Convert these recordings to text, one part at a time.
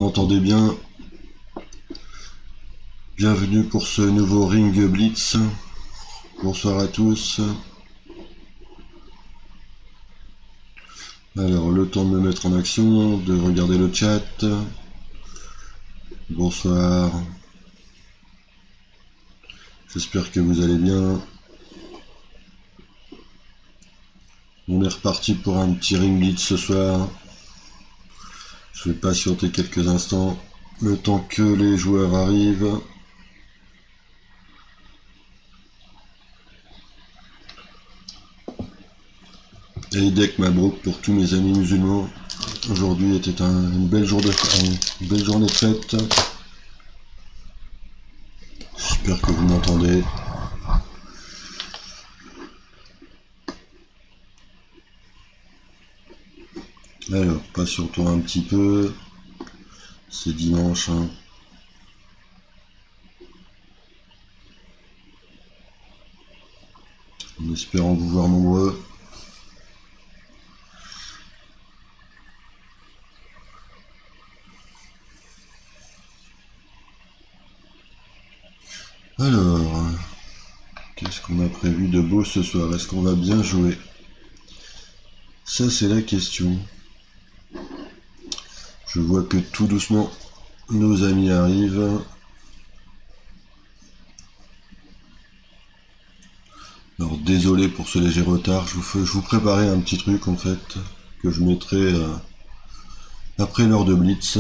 Entendez bien, bienvenue pour ce nouveau Ring Blitz. Bonsoir à tous. Alors, le temps de me mettre en action, de regarder le chat. Bonsoir. J'espère que vous allez bien. On est reparti pour un petit Ring Blitz ce soir. Je vais patienter quelques instants, le temps que les joueurs arrivent. Eidek Mabrouk pour tous mes amis musulmans. Aujourd'hui était une belle journée de fête. J'espère que vous m'entendez. Alors, patientons un petit peu. C'est dimanche, hein. En espérant vous voir nombreux. Alors, qu'est-ce qu'on a prévu de beau ce soir? Est-ce qu'on va bien jouer? Ça, c'est la question. Je vois que tout doucement, nos amis arrivent. Alors, désolé pour ce léger retard. Je vous préparais un petit truc, en fait, que je mettrai après l'heure de Blitz.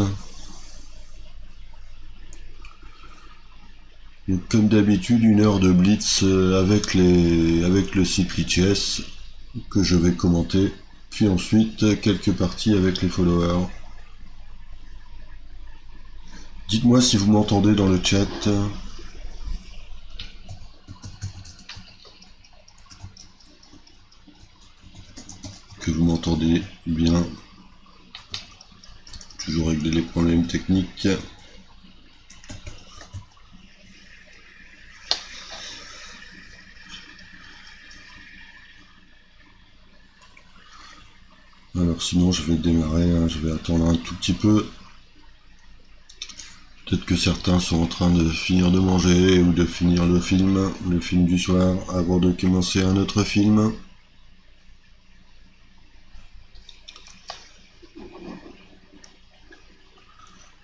Donc, comme d'habitude, une heure de Blitz avec le site Lichess que je vais commenter, puis ensuite quelques parties avec les followers. Dites-moi si vous m'entendez dans le chat. Que vous m'entendez bien. Toujours régler les problèmes techniques. Alors sinon je vais démarrer, hein, je vais attendre un tout petit peu. Peut-être que certains sont en train de finir de manger ou de finir le film du soir, avant de commencer un autre film.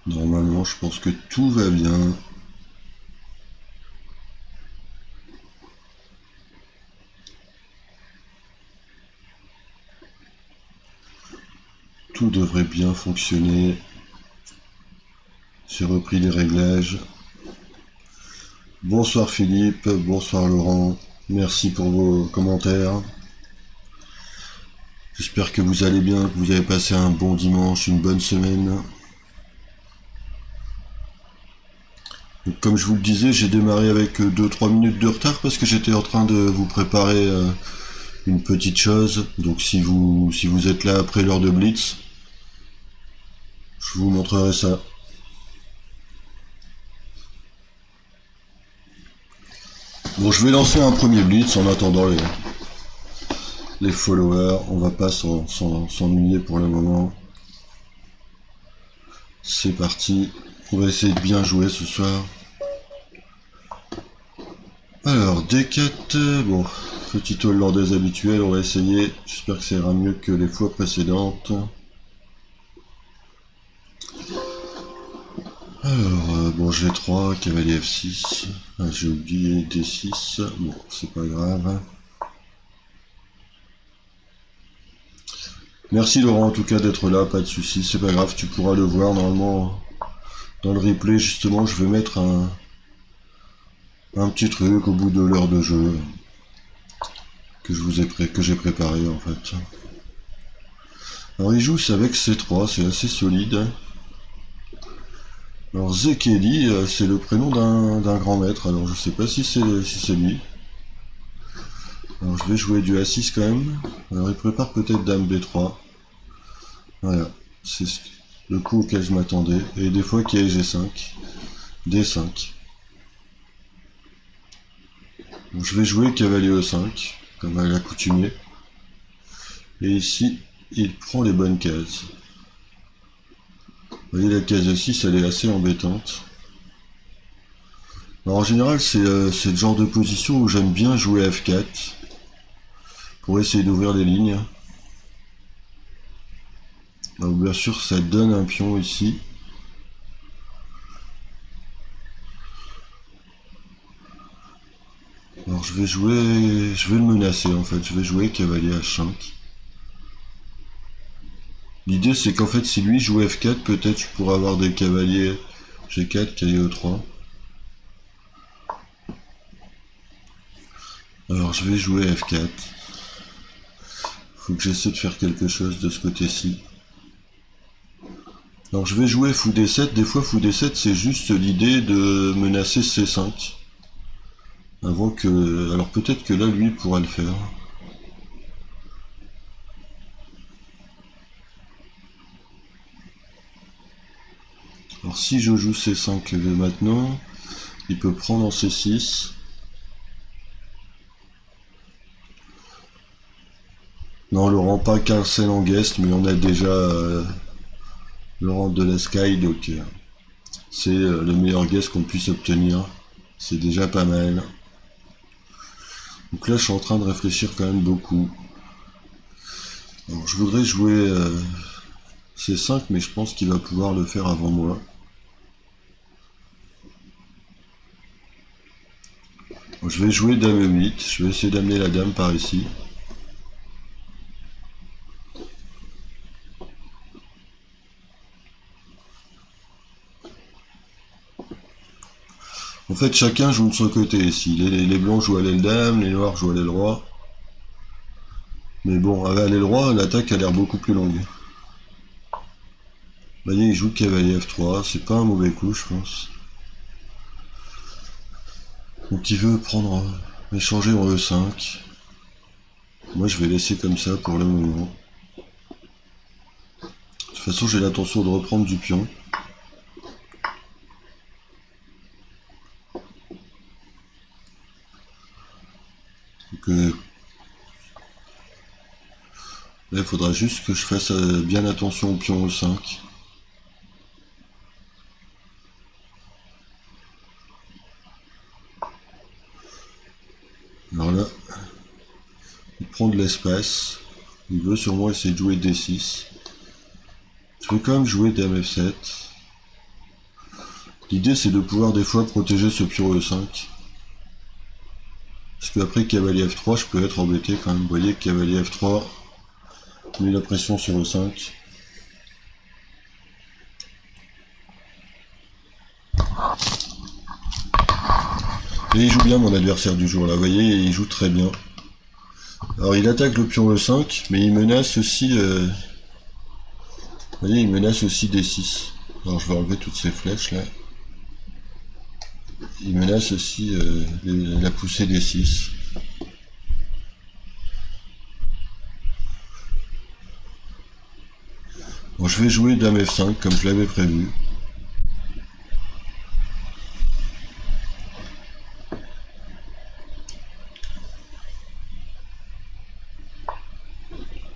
Normalement je pense que tout va bien. Tout devrait bien fonctionner. J'ai repris les réglages. Bonsoir Philippe, bonsoir Laurent, merci pour vos commentaires. J'espère que vous allez bien, que vous avez passé un bon dimanche, une bonne semaine. Donc, comme je vous le disais, j'ai démarré avec 2-3 minutes de retard parce que j'étais en train de vous préparer une petite chose. Donc si vous êtes là après l'heure de Blitz, je vous montrerai ça. Bon, je vais lancer un premier Blitz en attendant les followers. On va pas s'ennuyer pour le moment. C'est parti. On va essayer de bien jouer ce soir. Alors, D4, bon, petit hollandaise habituel, on va essayer. J'espère que ça ira mieux que les fois précédentes. Alors, bon, G3, cavalier F6. Ah, j'ai oublié D6. Bon, c'est pas grave. Merci Laurent en tout cas d'être là, pas de soucis, c'est pas grave, tu pourras le voir normalement dans le replay. Justement, je vais mettre un petit truc au bout de l'heure de jeu que j'ai préparé en fait. Alors il joue avec C3, c'est assez solide. Alors Zekeli, c'est le prénom d'un grand maître, alors je sais pas si c'est lui. Alors je vais jouer du A6 quand même. Alors il prépare peut-être Dame B3. Voilà, c'est le coup auquel je m'attendais. Et des fois qu'il y a G5, D5. Donc je vais jouer cavalier E5, comme à l'accoutumée. Et ici, il prend les bonnes cases. Vous voyez, la case de 6, elle est assez embêtante. Alors, en général, c'est le genre de position où j'aime bien jouer F4 pour essayer d'ouvrir les lignes. Alors, bien sûr, ça donne un pion ici. Alors, je vais le menacer en fait. Je vais jouer cavalier H5. L'idée, c'est qu'en fait, si lui joue F4, peut-être je pourrais avoir des cavaliers G4, cavalier E3. Alors, je vais jouer F4. Faut que j'essaie de faire quelque chose de ce côté-ci. Alors, je vais jouer fou D7. Des fois, fou D7, c'est juste l'idée de menacer C5. Avant que... Alors, peut-être que là, lui pourra le faire. Alors si je joue C5 maintenant, il peut prendre en C6. Non, on le rend pas Carlsen en guest, mais on a déjà Laurent de la Sky, donc c'est le meilleur guest qu'on puisse obtenir. C'est déjà pas mal. Donc là, je suis en train de réfléchir quand même beaucoup. Alors, je voudrais jouer C5, mais je pense qu'il va pouvoir le faire avant moi. Je vais jouer dame E8, je vais essayer d'amener la dame par ici. En fait, chacun joue de son côté ici. Les blancs jouent à l'aile dame, les noirs jouent à l'aile roi. Mais bon, à l'aile roi, l'attaque a l'air beaucoup plus longue. Vous voyez, il joue cavalier F3, c'est pas un mauvais coup, je pense. Donc il veut prendre, échanger en E5. Moi je vais laisser comme ça pour le moment. De toute façon j'ai l'intention de reprendre du pion. Donc, là il faudra juste que je fasse bien attention au pion E5. Alors là, il prend de l'espace. Il veut sûrement essayer de jouer D6. Je vais quand même jouer Dame F7. L'idée c'est de pouvoir des fois protéger ce pion E5. Parce qu'après cavalier F3, je peux être embêté quand même. Vous voyez, cavalier F3, met la pression sur E5. Et il joue bien mon adversaire du jour là, vous voyez, il joue très bien. Alors il attaque le pion E5, mais il menace aussi... vous voyez, il menace aussi D6. Alors je vais enlever toutes ces flèches là. Il menace aussi la poussée D6. Bon, je vais jouer Dame F5 comme je l'avais prévu.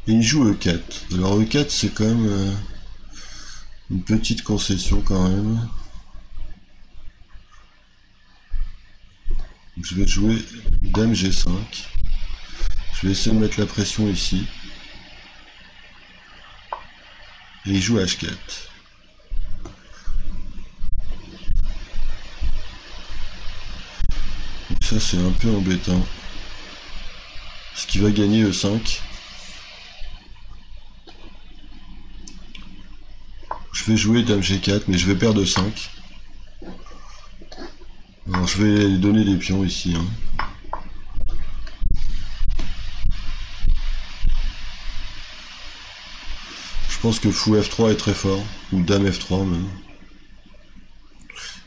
Et il joue E4. Alors E4 c'est quand même une petite concession quand même. Donc, je vais jouer Dame G5. Je vais essayer de mettre la pression ici. Et il joue H4. Donc ça c'est un peu embêtant. Parce qu'il va gagner E5. Je vais jouer Dame G4, mais je vais perdre E5. Alors je vais lui donner des pions ici. Hein. Je pense que fou F3 est très fort, ou Dame F3 même.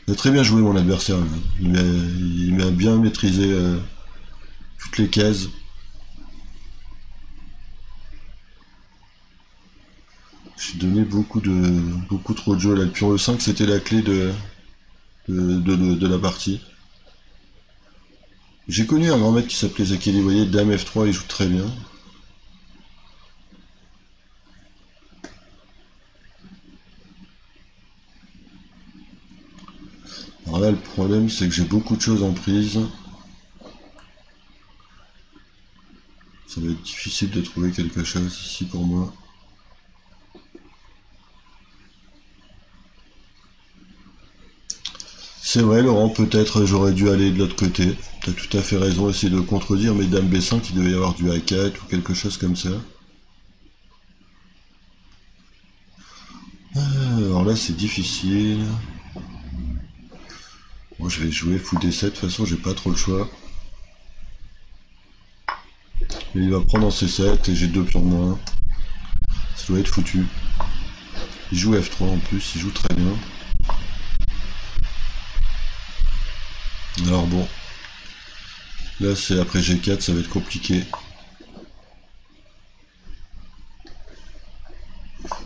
Il a très bien joué mon adversaire. Il m'a bien maîtrisé toutes les cases. J'ai donné beaucoup trop de jeux là. Le pion E5 c'était la clé de la partie. J'ai connu un grand maître qui s'appelait Zakeli, vous voyez, Dame F3 il joue très bien. Alors là, le problème, c'est que j'ai beaucoup de choses en prise. Ça va être difficile de trouver quelque chose ici pour moi. C'est vrai, Laurent, peut-être j'aurais dû aller de l'autre côté. T'as tout à fait raison, essayer de contredire mes dames B5, il devait y avoir du A4 ou quelque chose comme ça. Alors là, c'est difficile. Bon, je vais jouer fou D7, de toute façon, j'ai pas trop le choix. Mais il va prendre en C7 et j'ai 2 pions de moins. Ça doit être foutu. Il joue F3 en plus, il joue très bien. Alors bon. Là, c'est après G4, ça va être compliqué.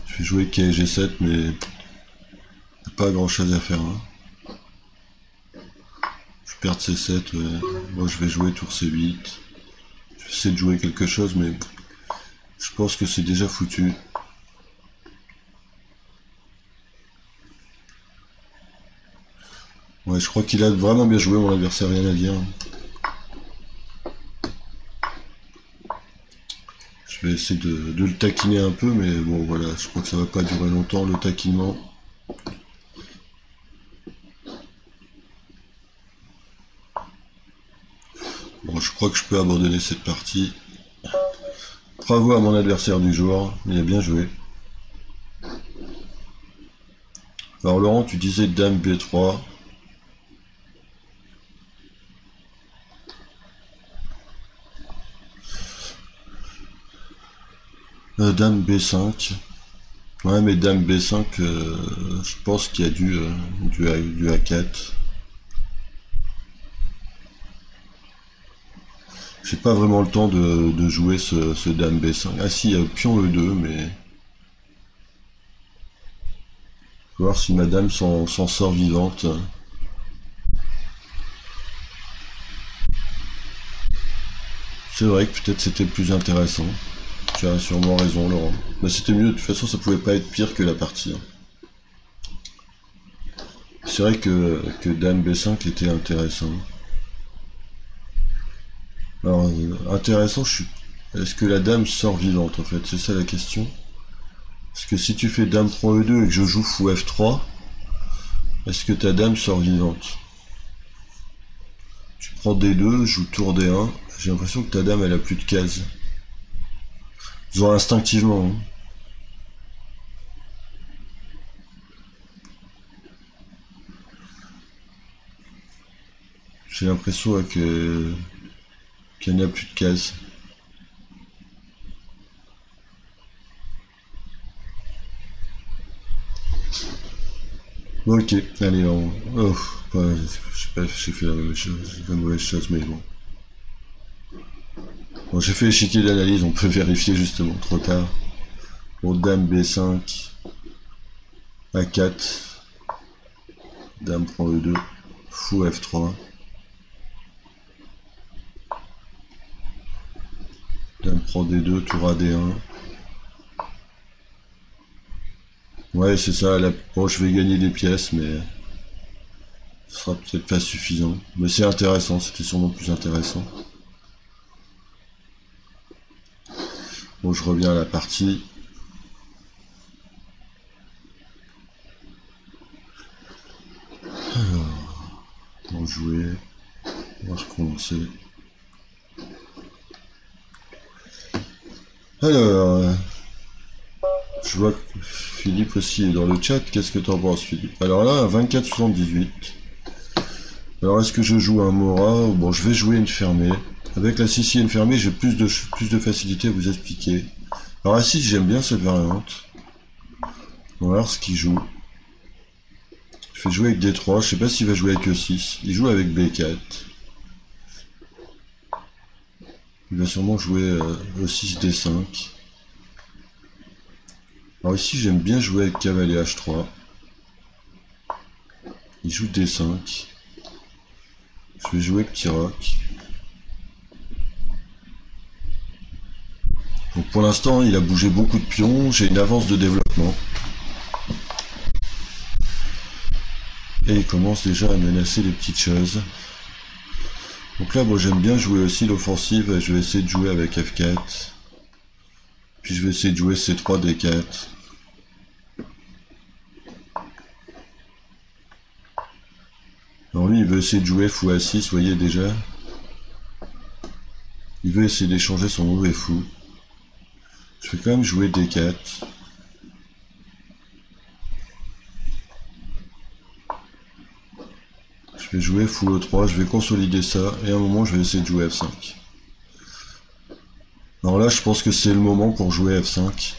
Je vais jouer K G7, mais pas grand chose à faire. Hein. Je perds C7, moi je vais jouer tour C8. Je vais essayer de jouer quelque chose, mais je pense que c'est déjà foutu. Ouais, je crois qu'il a vraiment bien joué, mon adversaire, rien à dire. Je vais essayer de le taquiner un peu, mais bon voilà, je crois que ça va pas durer longtemps le taquinement. Bon, je crois que je peux abandonner cette partie. Bravo à mon adversaire du jour, il a bien joué. Alors Laurent, tu disais Dame B3. Dame B5. Ouais, mais Dame B5, je pense qu'il y a du A4. J'ai pas vraiment le temps de jouer ce Dame B5. Ah si, il y a pion E2, mais... Faut voir si madame s'en sort vivante. C'est vrai que peut-être c'était le plus intéressant. Tu as sûrement raison, Laurent. Mais c'était mieux, de toute façon, ça pouvait pas être pire que la partie. C'est vrai que Dame B5 était intéressant. Alors, intéressant, est-ce que la dame sort vivante, en fait? C'est ça la question. Parce que si tu fais Dame prend E2 et que je joue fou F3, est-ce que ta dame sort vivante? Tu prends D2, joue tour D1, j'ai l'impression que ta dame, elle a plus de cases. Ils ont instinctivement. Hein. J'ai l'impression qu'elle n'a plus de cases. Bon, ok, allez, oh, j'ai fait la mauvaise chose, mais bon. Bon, j'ai fait l'échiquier d'analyse, on peut vérifier justement, trop tard. Bon, Dame B5, A4, Dame prend E2, fou F3. Dame prend D2, tour à D1. Ouais, c'est ça, bon, je vais gagner des pièces, mais ce sera peut-être pas suffisant. Mais c'est intéressant, c'était sûrement plus intéressant. Bon, je reviens à la partie. Alors, on jouer. On va recommencer. Alors, je vois que Philippe aussi est dans le chat. Qu'est-ce que t'en penses, Philippe? Alors là, 24,78. Alors, est-ce que je joue un Mora? Bon, je vais jouer une fermée. Avec la 6 une fermée, j'ai plus de facilité à vous expliquer. Alors, la 6, j'aime bien cette variante. On va voir ce qu'il joue. Je vais jouer avec D3. Je sais pas s'il va jouer avec E6. Il joue avec B4. Il va sûrement jouer E6, D5. Alors ici, j'aime bien jouer avec cavalier H3. Il joue D5. Je vais jouer petit roc. Donc pour l'instant, il a bougé beaucoup de pions. J'ai une avance de développement. Et il commence déjà à menacer les petites choses. Donc là, bon, j'aime bien jouer aussi l'offensive. Je vais essayer de jouer avec F4. Puis je vais essayer de jouer C3, D4. Alors lui, il veut essayer de jouer fou A6, vous voyez déjà. Il veut essayer d'échanger son mauvais fou. Je vais quand même jouer D4. Je vais jouer fou E3, je vais consolider ça, et à un moment je vais essayer de jouer F5. Alors là, je pense que c'est le moment pour jouer F5.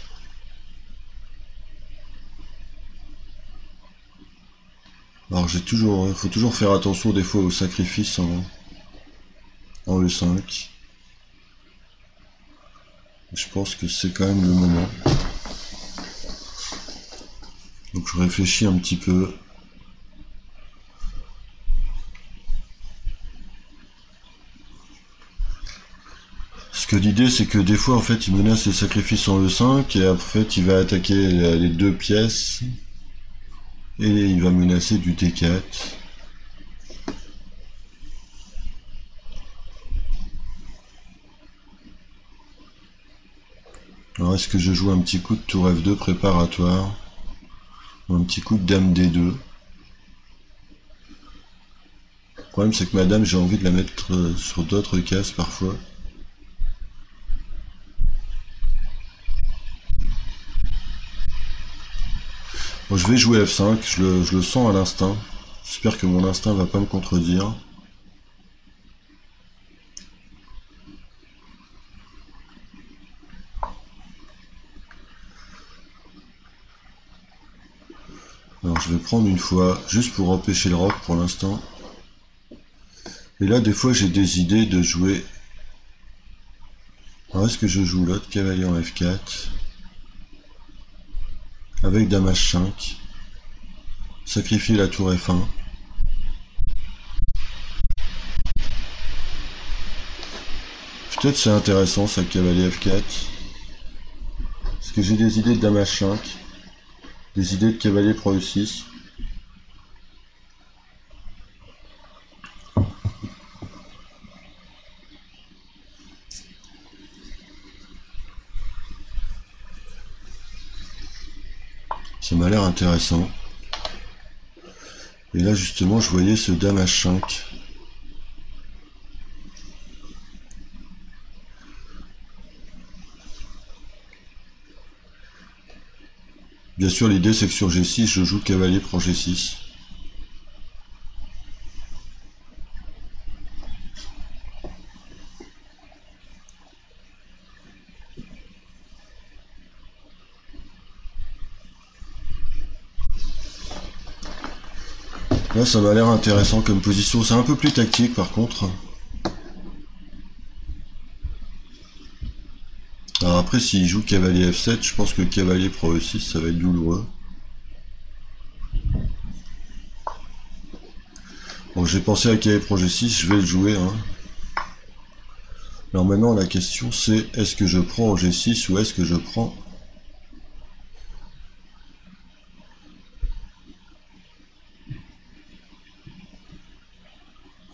Alors faut toujours faire attention des fois au sacrifice en E5. Je pense que c'est quand même le moment. Donc je réfléchis un petit peu. Parce que l'idée c'est que des fois en fait il menace les sacrifices en E5 et en fait il va attaquer les deux pièces et il va menacer du T4. Alors est-ce que je joue un petit coup de tour F2 préparatoire ou un petit coup de dame D2? Le problème c'est que ma dame j'ai envie de la mettre sur d'autres cases parfois. Bon, je vais jouer F5, je le sens à l'instinct. J'espère que mon instinct va pas me contredire. Alors je vais prendre une fois, juste pour empêcher le roc pour l'instant. Et là des fois j'ai des idées de jouer. Alors est-ce que je joue l'autre cavalier en F4 avec dame H5, sacrifier la tour F1. Peut-être c'est intéressant ça, cavalier F4. Parce que j'ai des idées de dame H5, des idées de cavalier prend E6. Ça m'a l'air intéressant. Et là justement je voyais ce dame H5. Bien sûr l'idée c'est que sur G6 je joue cavalier prend G6. Là ça m'a l'air intéressant comme position, c'est un peu plus tactique par contre. Alors après s'il joue cavalier F7, je pense que cavalier prend E6 ça va être douloureux. Bon j'ai pensé à cavalier prend G6, je vais le jouer. Hein. Alors maintenant la question c'est est-ce que je prends en G6 ou est-ce que je prends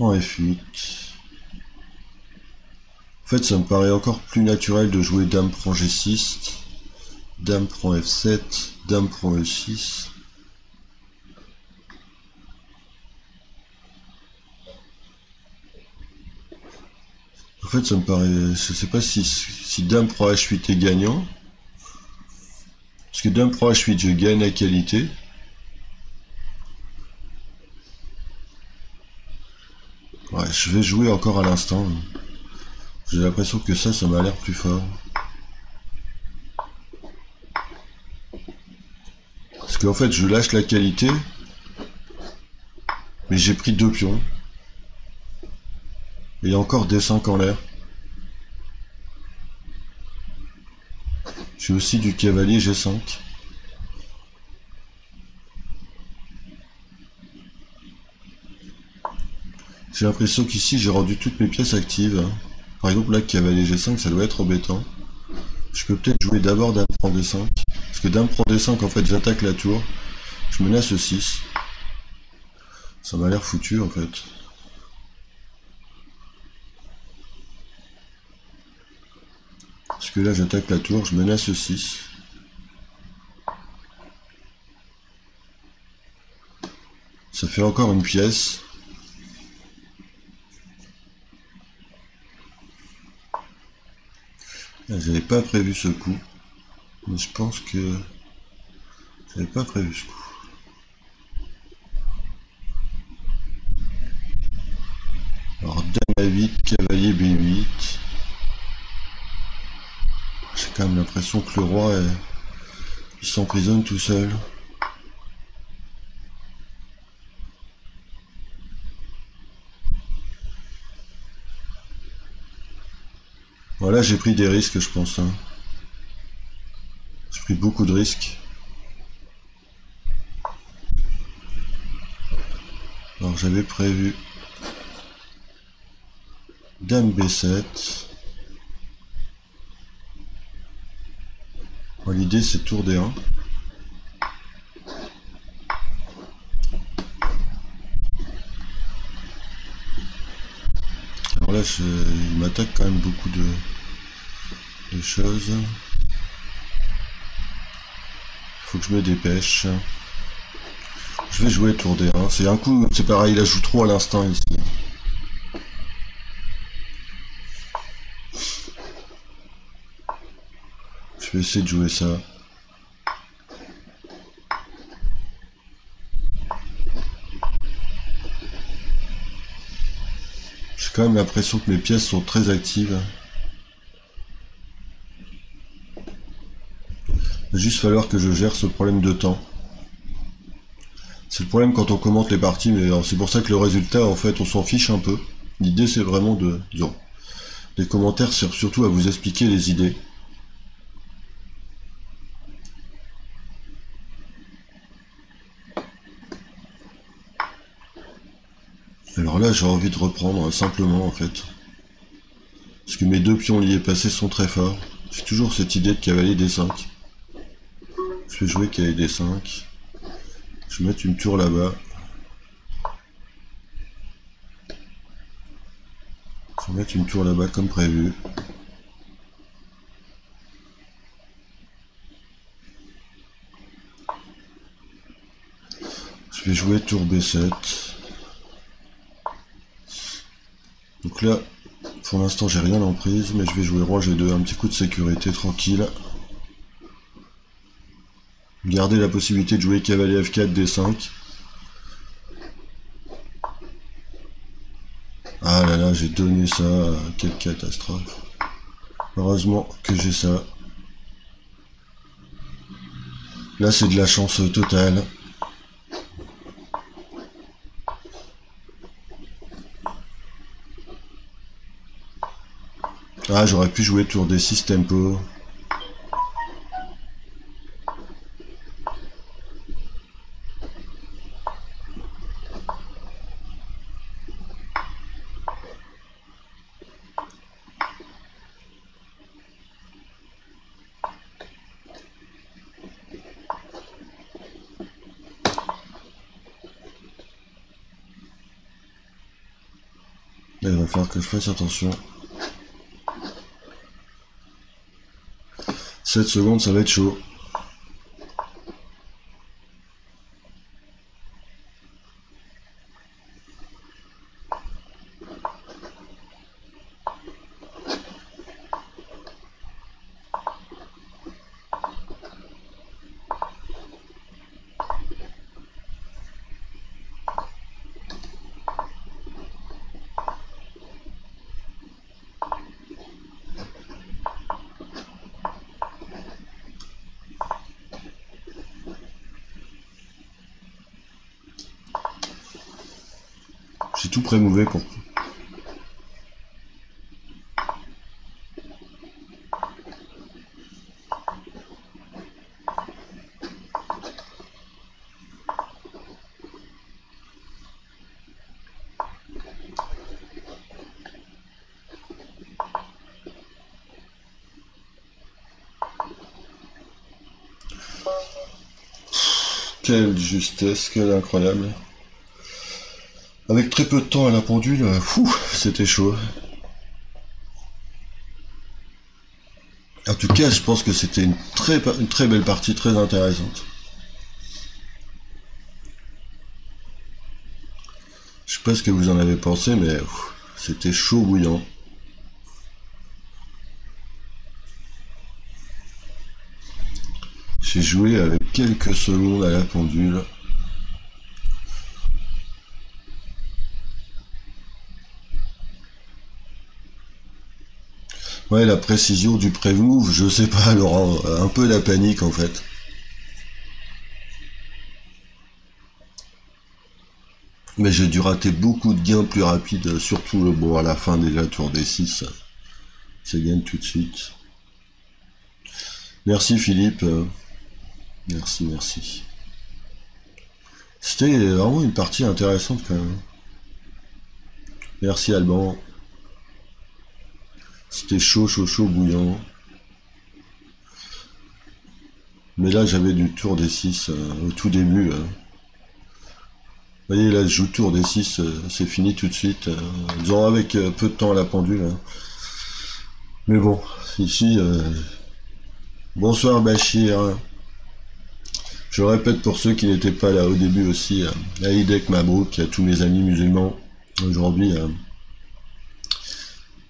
en F8. En fait, ça me paraît encore plus naturel de jouer dame prend G6, dame prend F7, dame prend E6. En fait, ça me paraît... Je sais pas si dame prend H8 est gagnant. Parce que dame prend H8, je gagne la qualité. Ouais, je vais jouer encore à l'instant. J'ai l'impression que ça m'a l'air plus fort. Parce qu'en fait, je lâche la qualité. Mais j'ai pris 2 pions. Et il y a encore D5 en l'air. J'ai aussi du cavalier G5. J'ai l'impression qu'ici j'ai rendu toutes mes pièces actives. Par exemple là cavalier G5 ça doit être embêtant. Je peux peut-être jouer d'abord dame prend D5. Parce que dame prend D5 en fait j'attaque la tour. Je menace E6. Ça m'a l'air foutu en fait. Parce que là j'attaque la tour, je menace 6. Ça fait encore une pièce. J'avais pas prévu ce coup. Mais je pense que j'avais pas prévu ce coup. Alors dame A8, cavalier B8. J'ai quand même l'impression que le roi il s'emprisonne tout seul. Voilà, j'ai pris des risques, je pense. Hein. J'ai pris beaucoup de risques. Alors j'avais prévu dame B7. Bon, l'idée c'est tour D1. Alors là, il m'attaque quand même beaucoup de choses. Faut que je me dépêche. Je vais jouer tour D1. C'est un coup, c'est pareil, il joue trop à l'instinct ici. Je vais essayer de jouer ça. J'ai quand même l'impression que mes pièces sont très actives. Il va juste falloir que je gère ce problème de temps. C'est le problème quand on commente les parties, mais c'est pour ça que le résultat, en fait, on s'en fiche un peu. L'idée, c'est vraiment de... Disons, les commentaires servent surtout à vous expliquer les idées. Alors là, j'ai envie de reprendre simplement, en fait. Parce que mes deux pions liés passés sont très forts. J'ai toujours cette idée de cavalier D5. Je vais jouer cavalier D5. Je vais mettre une tour là-bas. Je vais mettre une tour là-bas comme prévu. Je vais jouer tour B7. Donc là, pour l'instant, j'ai rien en prise, mais je vais jouer roi G2, un petit coup de sécurité tranquille. Garder la possibilité de jouer cavalier F4, D5. Ah là là, j'ai donné ça, quelle catastrophe. Heureusement que j'ai ça. Là, c'est de la chance totale. Ah, j'aurais pu jouer tour D6 tempo. Là, il va falloir que je fasse attention. 7 secondes, ça va être chaud. J'ai tout pré-mouvé pour... Quelle justesse, quelle incroyable. Avec très peu de temps à la pendule, fou, c'était chaud. En tout cas, je pense que c'était une très belle partie, très intéressante. Je sais pas ce que vous en avez pensé, mais c'était chaud bouillant. J'ai joué avec quelques secondes à la pendule. Ouais, la précision du pré-move, je sais pas, Laurent, un peu la panique en fait. Mais j'ai dû rater beaucoup de gains plus rapides, surtout bon à la fin déjà tour des 6. Ça gagne tout de suite. Merci Philippe, merci, merci. C'était vraiment une partie intéressante quand même. Merci Alban. C'était chaud, chaud, chaud, bouillant. Mais là j'avais du tour des 6 au tout début. Vous voyez là je joue tour des 6, c'est fini tout de suite. Disons avec peu de temps à la pendule. Hein. Mais bon, ici... Bonsoir Bachir. Je répète pour ceux qui n'étaient pas là au début aussi, Aïdek Mabrouk, à tous mes amis musulmans. Aujourd'hui,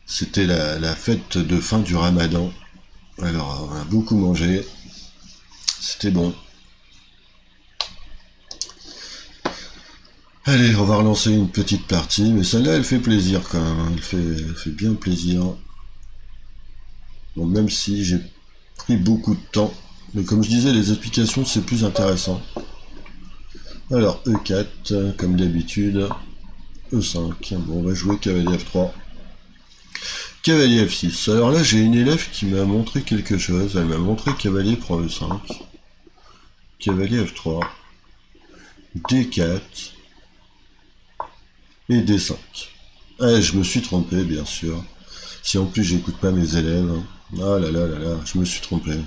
c'était la fête de fin du Ramadan. Alors, on a beaucoup mangé. C'était bon. Allez, on va relancer une petite partie, mais celle-là, elle fait plaisir quand même. Hein. Elle fait bien plaisir. Bon, même si j'ai pris beaucoup de temps. Mais comme je disais, les explications, c'est plus intéressant. Alors, E4, comme d'habitude. E5. Bon, on va jouer cavalier F3. Cavalier F6. Alors là, j'ai une élève qui m'a montré quelque chose. Elle m'a montré cavalier prend E5. Cavalier F3. D4. Et D5. Ah, je me suis trompé, bien sûr. Si en plus j'écoute pas mes élèves. Ah là là là là, je me suis trompé.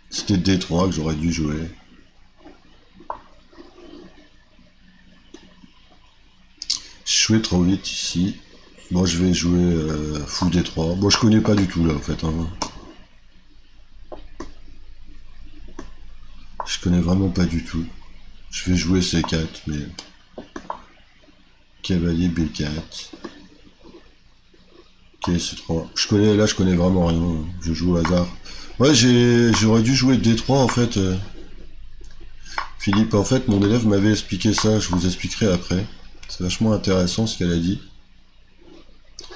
C'était D3 que j'aurais dû jouer. Je jouais trop vite ici. Bon, je vais jouer fou D3. Bon, je connais pas du tout là en fait. Hein. Je connais vraiment pas du tout. Je vais jouer C4, mais... Cavalier B4. Ok, C3. Là, je connais vraiment rien. Je joue au hasard. Ouais, j'aurais dû jouer D3 en fait. Philippe, en fait, mon élève m'avait expliqué ça. Je vous expliquerai après. C'est vachement intéressant ce qu'elle a dit.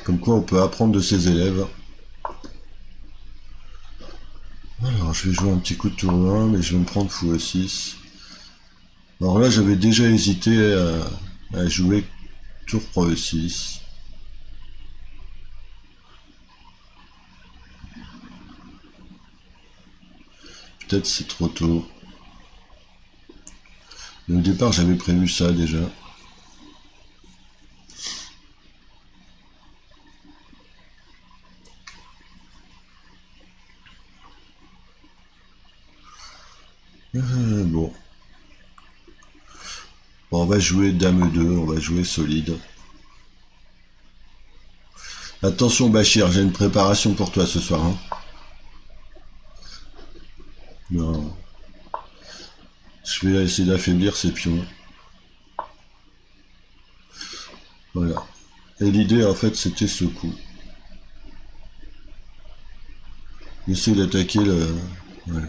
Comme quoi on peut apprendre de ses élèves. Alors je vais jouer un petit coup de tour 1, mais je vais me prendre fou E6. Alors là j'avais déjà hésité à jouer tour pro E6. Peut-être c'est trop tôt. Mais au départ j'avais prévu ça déjà. Bon. Bon, on va jouer dame 2, on va jouer solide. Attention Bachir, j'ai une préparation pour toi ce soir. Hein. Non. Je vais essayer d'affaiblir ces pions. Voilà. Et l'idée en fait c'était ce coup. Essayer d'attaquer le... Voilà.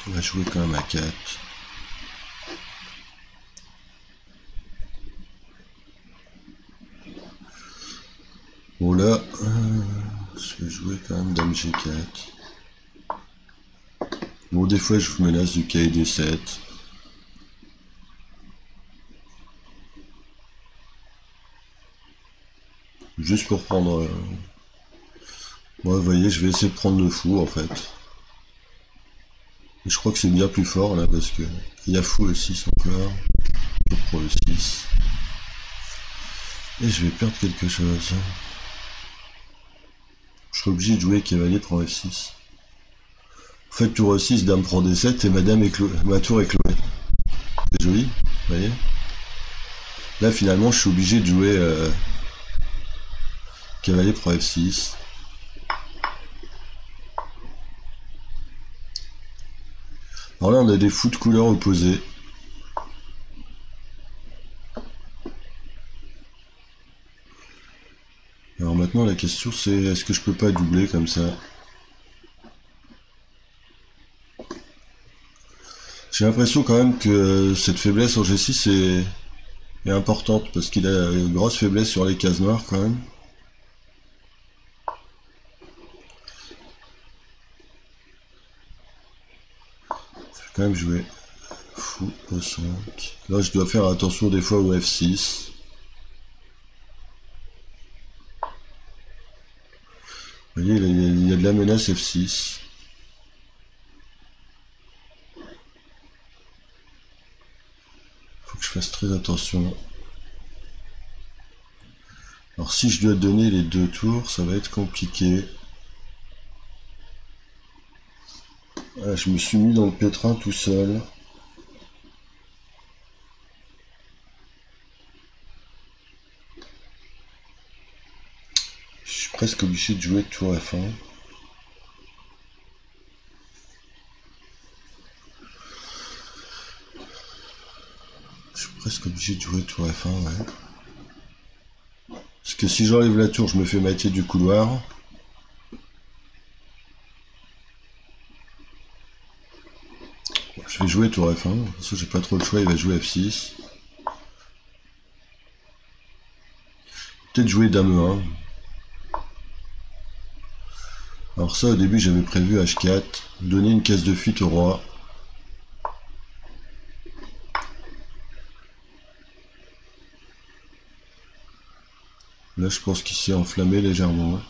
On va jouer quand même à 4. Bon là, je vais jouer quand même dame G4. Bon des fois je vous menace du cahier D7. Juste pour prendre... Ouais, vous voyez, je vais essayer de prendre le fou en fait. Et je crois que c'est bien plus fort là parce que il y a fou E6 encore. Pour E6. Et je vais perdre quelque chose. Je suis obligé de jouer cavalier prend F6. En fait, tour E6, dame prend D7 et ma tour est clouée. joli, vous voyez. Là finalement je suis obligé de jouer cavalier pour F6. Alors là on a des fous de couleurs opposées. Alors maintenant la question c'est est-ce que je peux pas doubler comme ça? J'ai l'impression quand même que cette faiblesse en G6 est importante parce qu'il a une grosse faiblesse sur les cases noires quand même. Je vais quand même jouer fou E5. Là je dois faire attention des fois au F6. Vous voyez, il y a de la menace F6. Faut que je fasse très attention. Alors si je dois donner les deux tours, ça va être compliqué. Voilà, je me suis mis dans le pétrin tout seul. Je suis presque obligé de jouer tour F1. Je suis presque obligé de jouer tour F1, ouais. Parce que si j'enlève la tour, je me fais moitié du couloir. Je vais jouer tour F1, parce que j'ai pas trop le choix, il va jouer F6. Peut-être jouer dame 1. Alors ça au début j'avais prévu H4, donner une case de fuite au roi. Là je pense qu'il s'est enflammé légèrement.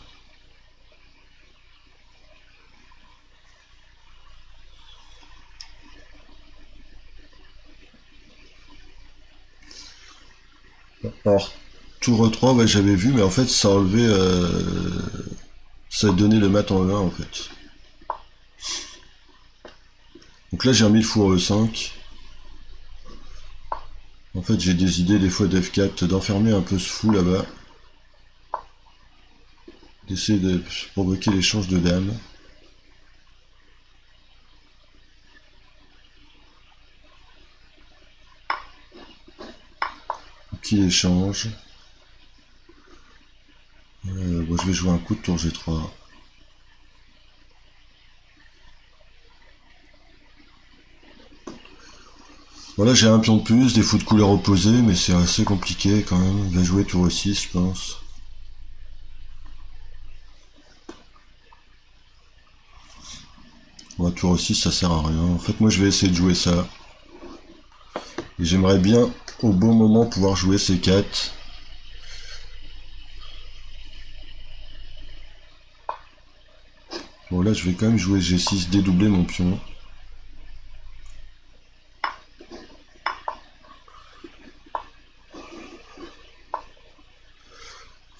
Alors tour E3 ouais, j'avais vu mais en fait ça enlevait ça donnait le mat en E1 en fait. Donc là j'ai remis le fou en E5. En fait j'ai des idées des fois d'F4 d'enfermer un peu ce fou là-bas. D'essayer de provoquer l'échange de dames. Qui échange. Bon, je vais jouer un coup de tour G3. Voilà, j'ai un pion de plus, des fous de couleur opposées, mais c'est assez compliqué quand même. Il va jouer tour E6, je pense. Bon, tour E6, ça sert à rien. En fait, moi, je vais essayer de jouer ça. Et j'aimerais bien, au bon moment, pouvoir jouer C4. Bon, là, je vais quand même jouer G6, dédoubler mon pion.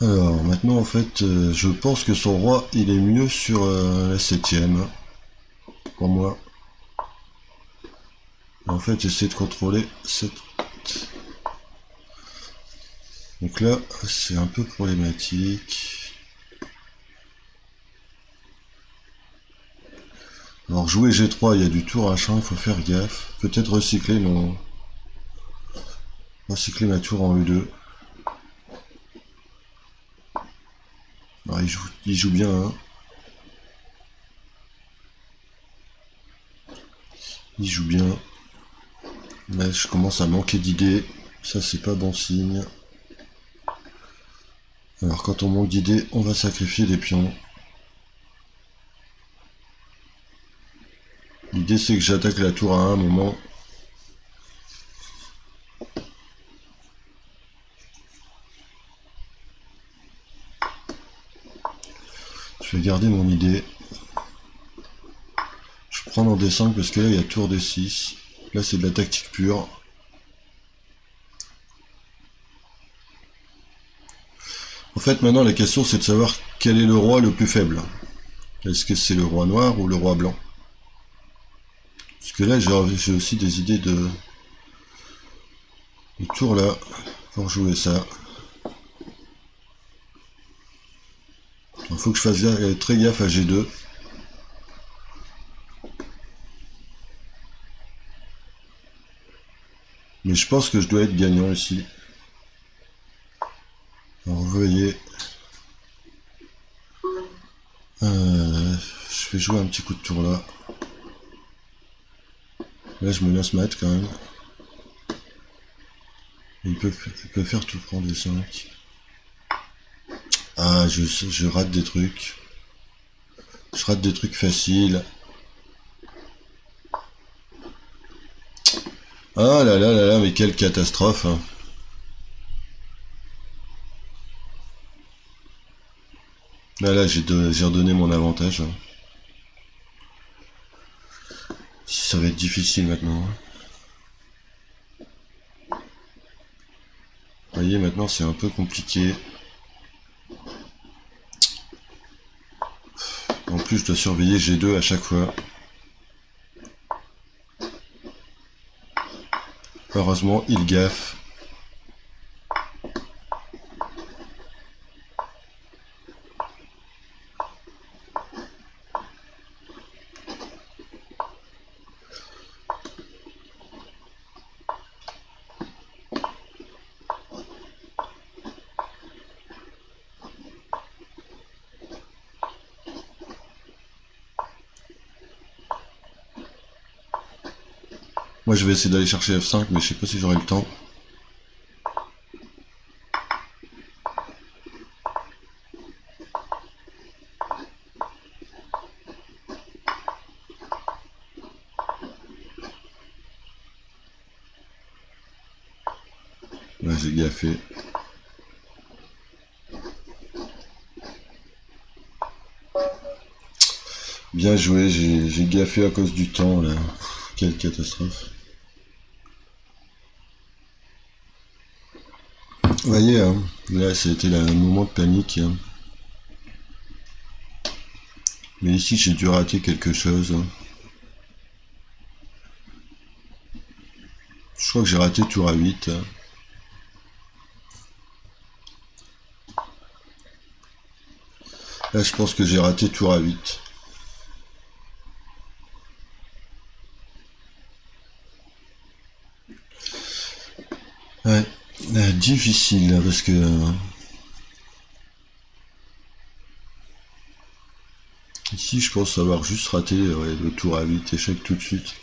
Alors, maintenant, en fait, je pense que son roi, il est mieux sur la 7ème. Pour moi. En fait, j'essaie de contrôler cette... Donc là, c'est un peu problématique. Alors, jouer G3, il y a du tour H1, il faut faire gaffe. Peut-être recycler ma tour en E2. Alors, il joue bien, hein. Il joue bien. Là, je commence à manquer d'idées. Ça, c'est pas bon signe. Alors, quand on manque d'idées, on va sacrifier des pions. L'idée, c'est que j'attaque la tour à un moment. Je vais garder mon idée. Je prends en D5 parce que là, il y a tour D6. Là, c'est de la tactique pure. En fait, maintenant, la question, c'est de savoir quel est le roi le plus faible. Est-ce que c'est le roi noir ou le roi blanc? Parce que là, j'ai aussi des idées de le tour là pour jouer ça. Il faut que je fasse très gaffe à G2. Mais je pense que je dois être gagnant ici. Alors vous voyez, je vais jouer un petit coup de tour là. Là je me laisse mettre quand même. Il peut faire tout prendre des 5. Ah, je rate des trucs. Je rate des trucs faciles. Ah là là là là, mais quelle catastrophe, hein. Là j'ai redonné mon avantage, hein. Ça va être difficile maintenant, hein. Vous voyez, maintenant c'est un peu compliqué. En plus je dois surveiller G2 à chaque fois. Heureusement il gaffe. Moi je vais essayer d'aller chercher F5 mais je sais pas si j'aurai le temps. Là j'ai gaffé. Bien joué, j'ai gaffé à cause du temps là. Quelle catastrophe. Vous voyez, hein, là c'était un moment de panique, hein. Mais ici j'ai dû rater quelque chose, hein. Je crois que j'ai raté tour à 8, hein. Là je pense que j'ai raté tour à 8. Ouais, difficile là, parce que ici je pense avoir juste raté le tour à 8, échec tout de suite.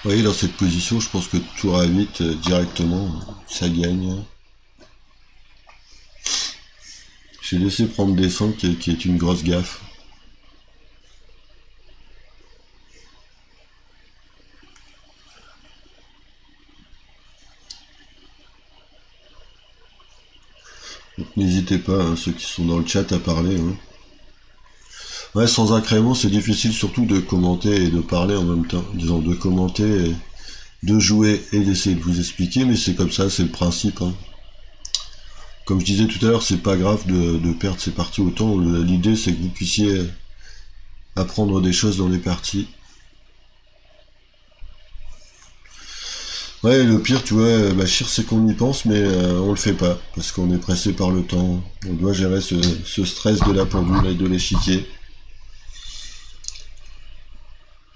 Vous voyez, dans cette position, je pense que tour à 8 directement, ça gagne. J'ai laissé prendre des 5 qui est une grosse gaffe. Donc n'hésitez pas, hein, ceux qui sont dans le chat, à parler, hein. Ouais, sans incrément, c'est difficile surtout de commenter et de parler en même temps. Disons, de commenter, de jouer et d'essayer de vous expliquer, mais c'est comme ça, c'est le principe, hein. Comme je disais tout à l'heure, c'est pas grave de perdre ses parties autant. L'idée, c'est que vous puissiez apprendre des choses dans les parties. Ouais, le pire, tu vois, Bachir, c'est qu'on y pense, mais on le fait pas, parce qu'on est pressé par le temps. On doit gérer ce stress de la pendule et de l'échiquier.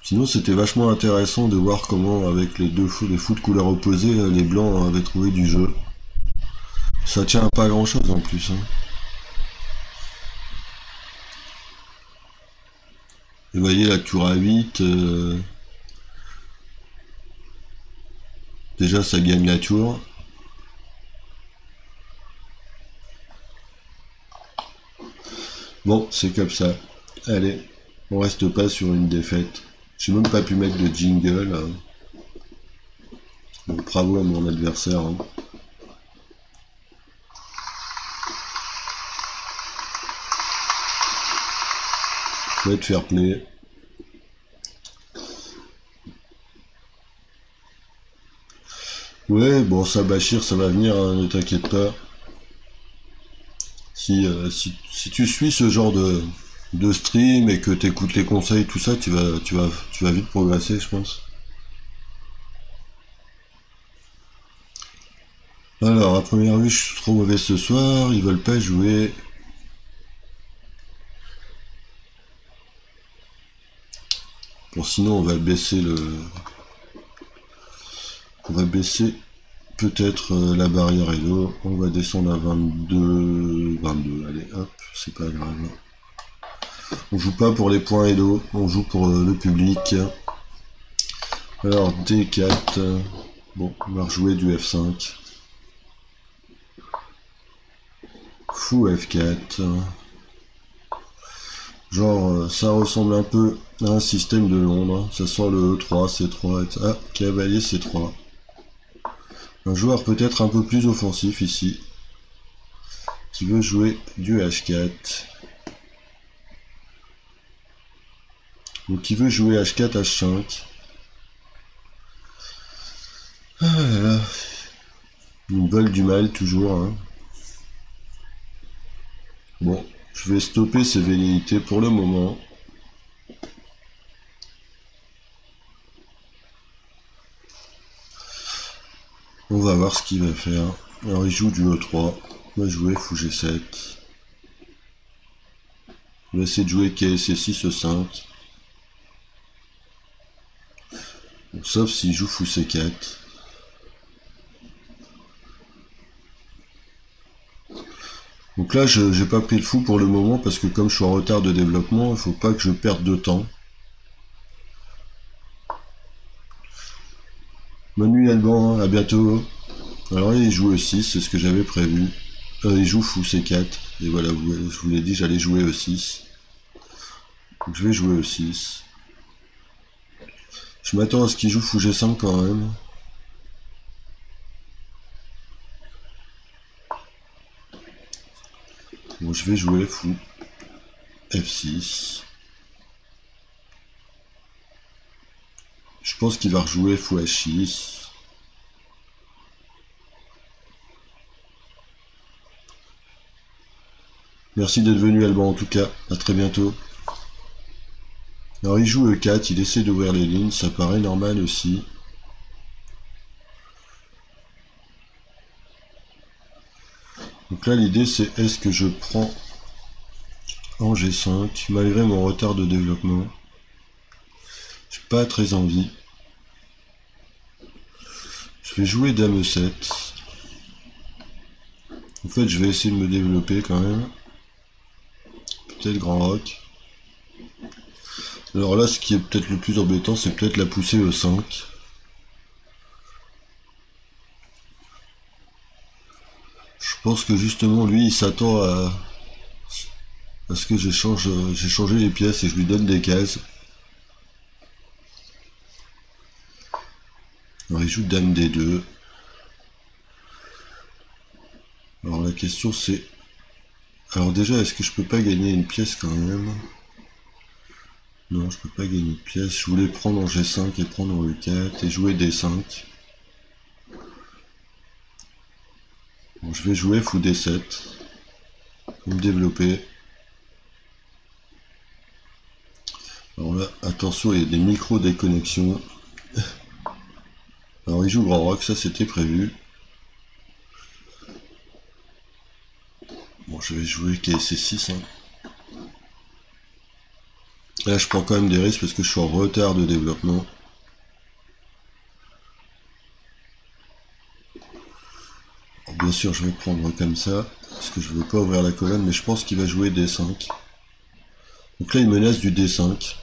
Sinon, c'était vachement intéressant de voir comment, avec les fous de couleur opposée, les blancs avaient trouvé du jeu. Ça tient à pas grand chose en plus, hein. Et vous voyez, la tour à 8, déjà ça gagne la tour. Bon, c'est comme ça. Allez, on reste pas sur une défaite. J'ai même pas pu mettre de jingle, hein. Donc bravo à mon adversaire, hein. Faut être fair play. Ouais, bon, ça Bachir, ça va venir, hein, ne t'inquiète pas. Si tu suis ce genre de stream et que tu écoutes les conseils, tout ça, tu vas vite progresser, je pense. Alors, à première vue, je suis trop mauvais ce soir, ils veulent pas jouer. Bon, sinon, on va baisser On va baisser peut-être la barrière Elo. On va descendre à 22. Allez, hop, c'est pas grave. On joue pas pour les points Elo, on joue pour le public. Alors, D4. Bon, on va rejouer du F5. Fou F4. Genre, ça ressemble un peu à un système de Londres. Ça sent le E3, C3, et... Ah, cavalier C3. Un joueur peut-être un peu plus offensif ici, qui veut jouer du H4. Ou qui veut jouer H4, H5. Ah là là. Une balle du mal toujours. Hein. Bon, je vais stopper ces velléités pour le moment. On va voir ce qu'il va faire. Alors il joue du E3. On va jouer fou G7. On va essayer de jouer KC6 E5. Bon, sauf s'il joue fou C4. Donc là, je n'ai pas pris le fou pour le moment parce que comme je suis en retard de développement, il faut pas que je perde de temps. Manu Alban, à bientôt. Alors là, il joue E6, c'est ce que j'avais prévu. Il joue fou C4. Et voilà, je vous l'ai dit, j'allais jouer E6. Donc je vais jouer E6. Je m'attends à ce qu'il joue fou G5 quand même. Bon, je vais jouer fou F6. Je pense qu'il va rejouer fou H6. Merci d'être venu Alban en tout cas, à très bientôt. Alors il joue E4, il essaie d'ouvrir les lignes, ça paraît normal aussi. Donc là l'idée c'est est-ce que je prends en G5 malgré mon retard de développement. J'ai pas très envie. Je vais jouer Dame E7. En fait je vais essayer de me développer quand même. Peut-être Grand Roc. Alors là ce qui est peut-être le plus embêtant c'est peut-être la poussée E5. Je pense que justement lui il s'attend à ce que j'ai changé les pièces et je lui donne des cases. Alors il joue Dame D2. Alors la question c'est... Alors déjà est-ce que je peux pas gagner une pièce quand même? Non, je peux pas gagner de pièce. Je voulais prendre en G5 et prendre en E4 et jouer D5. Bon, je vais jouer fou D7 pour me développer. Alors là, attention, il y a des micro-déconnexions. Alors il joue Grand Roc, ça c'était prévu. Bon, je vais jouer KC6. Hein. Là, je prends quand même des risques parce que je suis en retard de développement. Alors, bien sûr, je vais prendre comme ça parce que je veux pas ouvrir la colonne, mais je pense qu'il va jouer D5. Donc là, il menace du D5.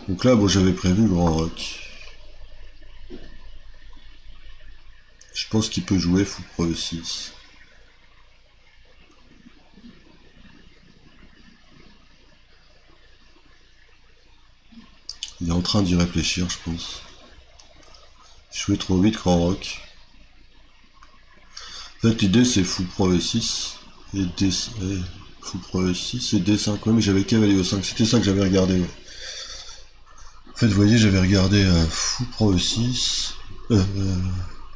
Donc là, bon, j'avais prévu Grand Roc. Je pense qu'il peut jouer fou Pro E6. Il est en train d'y réfléchir, je pense. Jouer trop vite Grand Roc. En fait, l'idée c'est fou Pro E6 et fou Pro E6 et D5. Ouais, mais j'avais cavalier E5. C'était ça que j'avais regardé. Ouais. En fait, vous voyez, j'avais regardé fou Pro E6.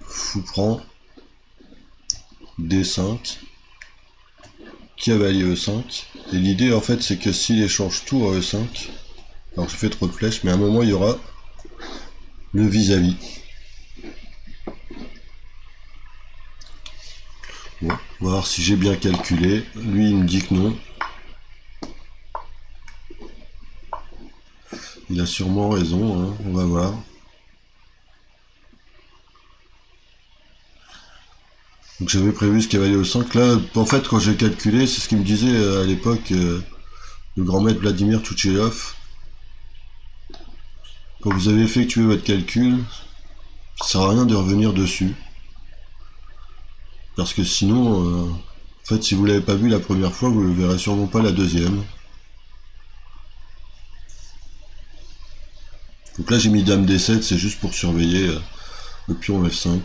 Fou prend D5, cavalier E5. Et l'idée en fait c'est que s'il échange tout à E5, alors je fais trop de flèches, mais à un moment il y aura le vis-à-vis. Bon, on va voir si j'ai bien calculé. Lui il me dit que non. Il a sûrement raison, hein. On va voir. Donc j'avais prévu ce cavalier au 5. Là, en fait, quand j'ai calculé, c'est ce qu'il me disait à l'époque le grand maître Vladimir Touchelov. Quand vous avez effectué votre calcul, ça sert à rien de revenir dessus. Parce que sinon, en fait, si vous l'avez pas vu la première fois, vous le verrez sûrement pas la deuxième. Donc là, j'ai mis dame D7, c'est juste pour surveiller le pion F5.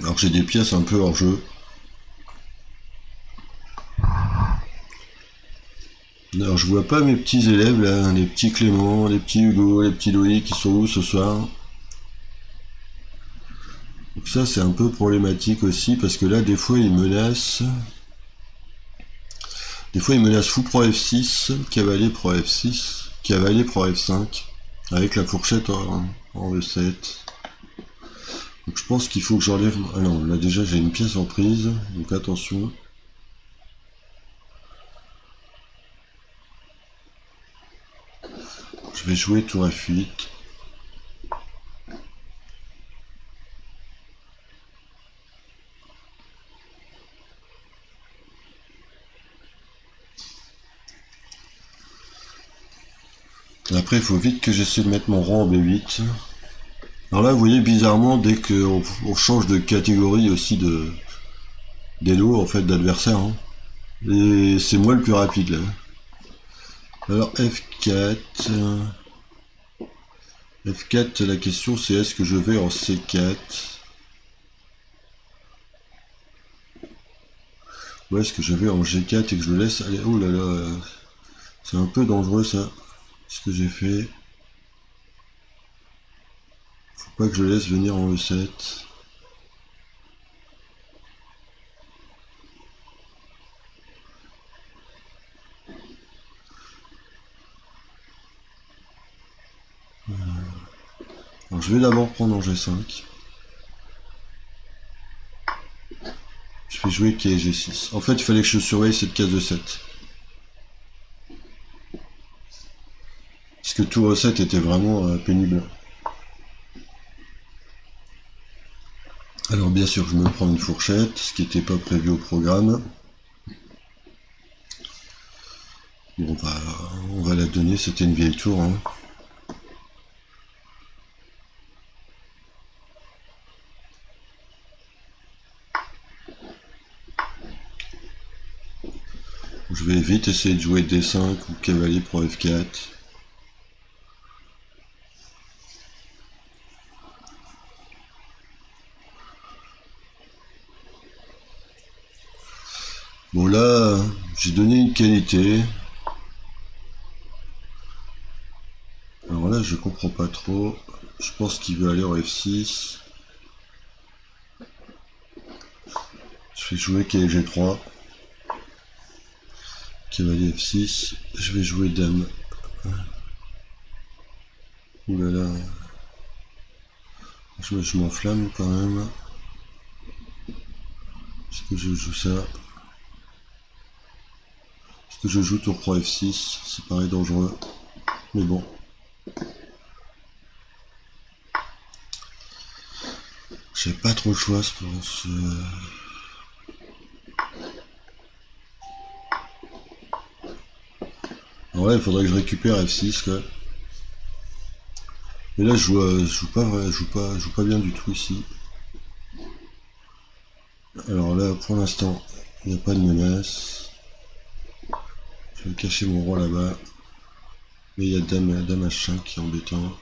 Alors j'ai des pièces un peu hors jeu. Alors je vois pas mes petits élèves là, les petits Clément, les petits Hugo, les petits Loïc qui sont où ce soir? Donc ça c'est un peu problématique aussi parce que là des fois ils menacent. Des fois ils menacent fou pro F6, cavalier pro F6, cavalier pro F5, avec la fourchette en E7. Donc je pense qu'il faut que j'enlève. Ah non, là déjà j'ai une pièce en prise, donc attention. Je vais jouer tour F8. Après il faut vite que j'essaie de mettre mon rang en B8. Alors là vous voyez bizarrement dès qu'on change de catégorie aussi des lots en fait d'adversaires. Hein. Et c'est moi le plus rapide là. Alors F4. F4, la question c'est est-ce que je vais en C4 ou est-ce que je vais en G4 et que je le laisse aller. Oh là là, c'est un peu dangereux ça, ce que j'ai fait. Faut pas que je le laisse venir en E7. Alors je vais d'abord prendre en G5. Je vais jouer qui est G6. En fait, il fallait que je surveille cette case de 7. Parce que tout E7 était vraiment pénible. Alors bien sûr, je me prends une fourchette, ce qui n'était pas prévu au programme. Bon, on va la donner, c'était une vieille tour. Hein. Je vais vite essayer de jouer D5 ou cavalier pour F4. Bon là, j'ai donné une qualité. Alors là, je comprends pas trop. Je pense qu'il veut aller en F6. Je vais jouer G3. Cavalier F6. Je vais jouer dame. Ouh là là. Je m'enflamme quand même. Est-ce que je joue ça? Est-ce que je joue tour pro F6? Ça paraît dangereux. Mais bon. J'ai pas trop le choix, je pense. Alors là, il faudrait que je récupère F6 quoi. Mais là, je joue pas bien du tout ici. Alors là, pour l'instant, il n'y a pas de menace. Je vais cacher mon roi là-bas. Mais il y a dame H5 qui est embêtant.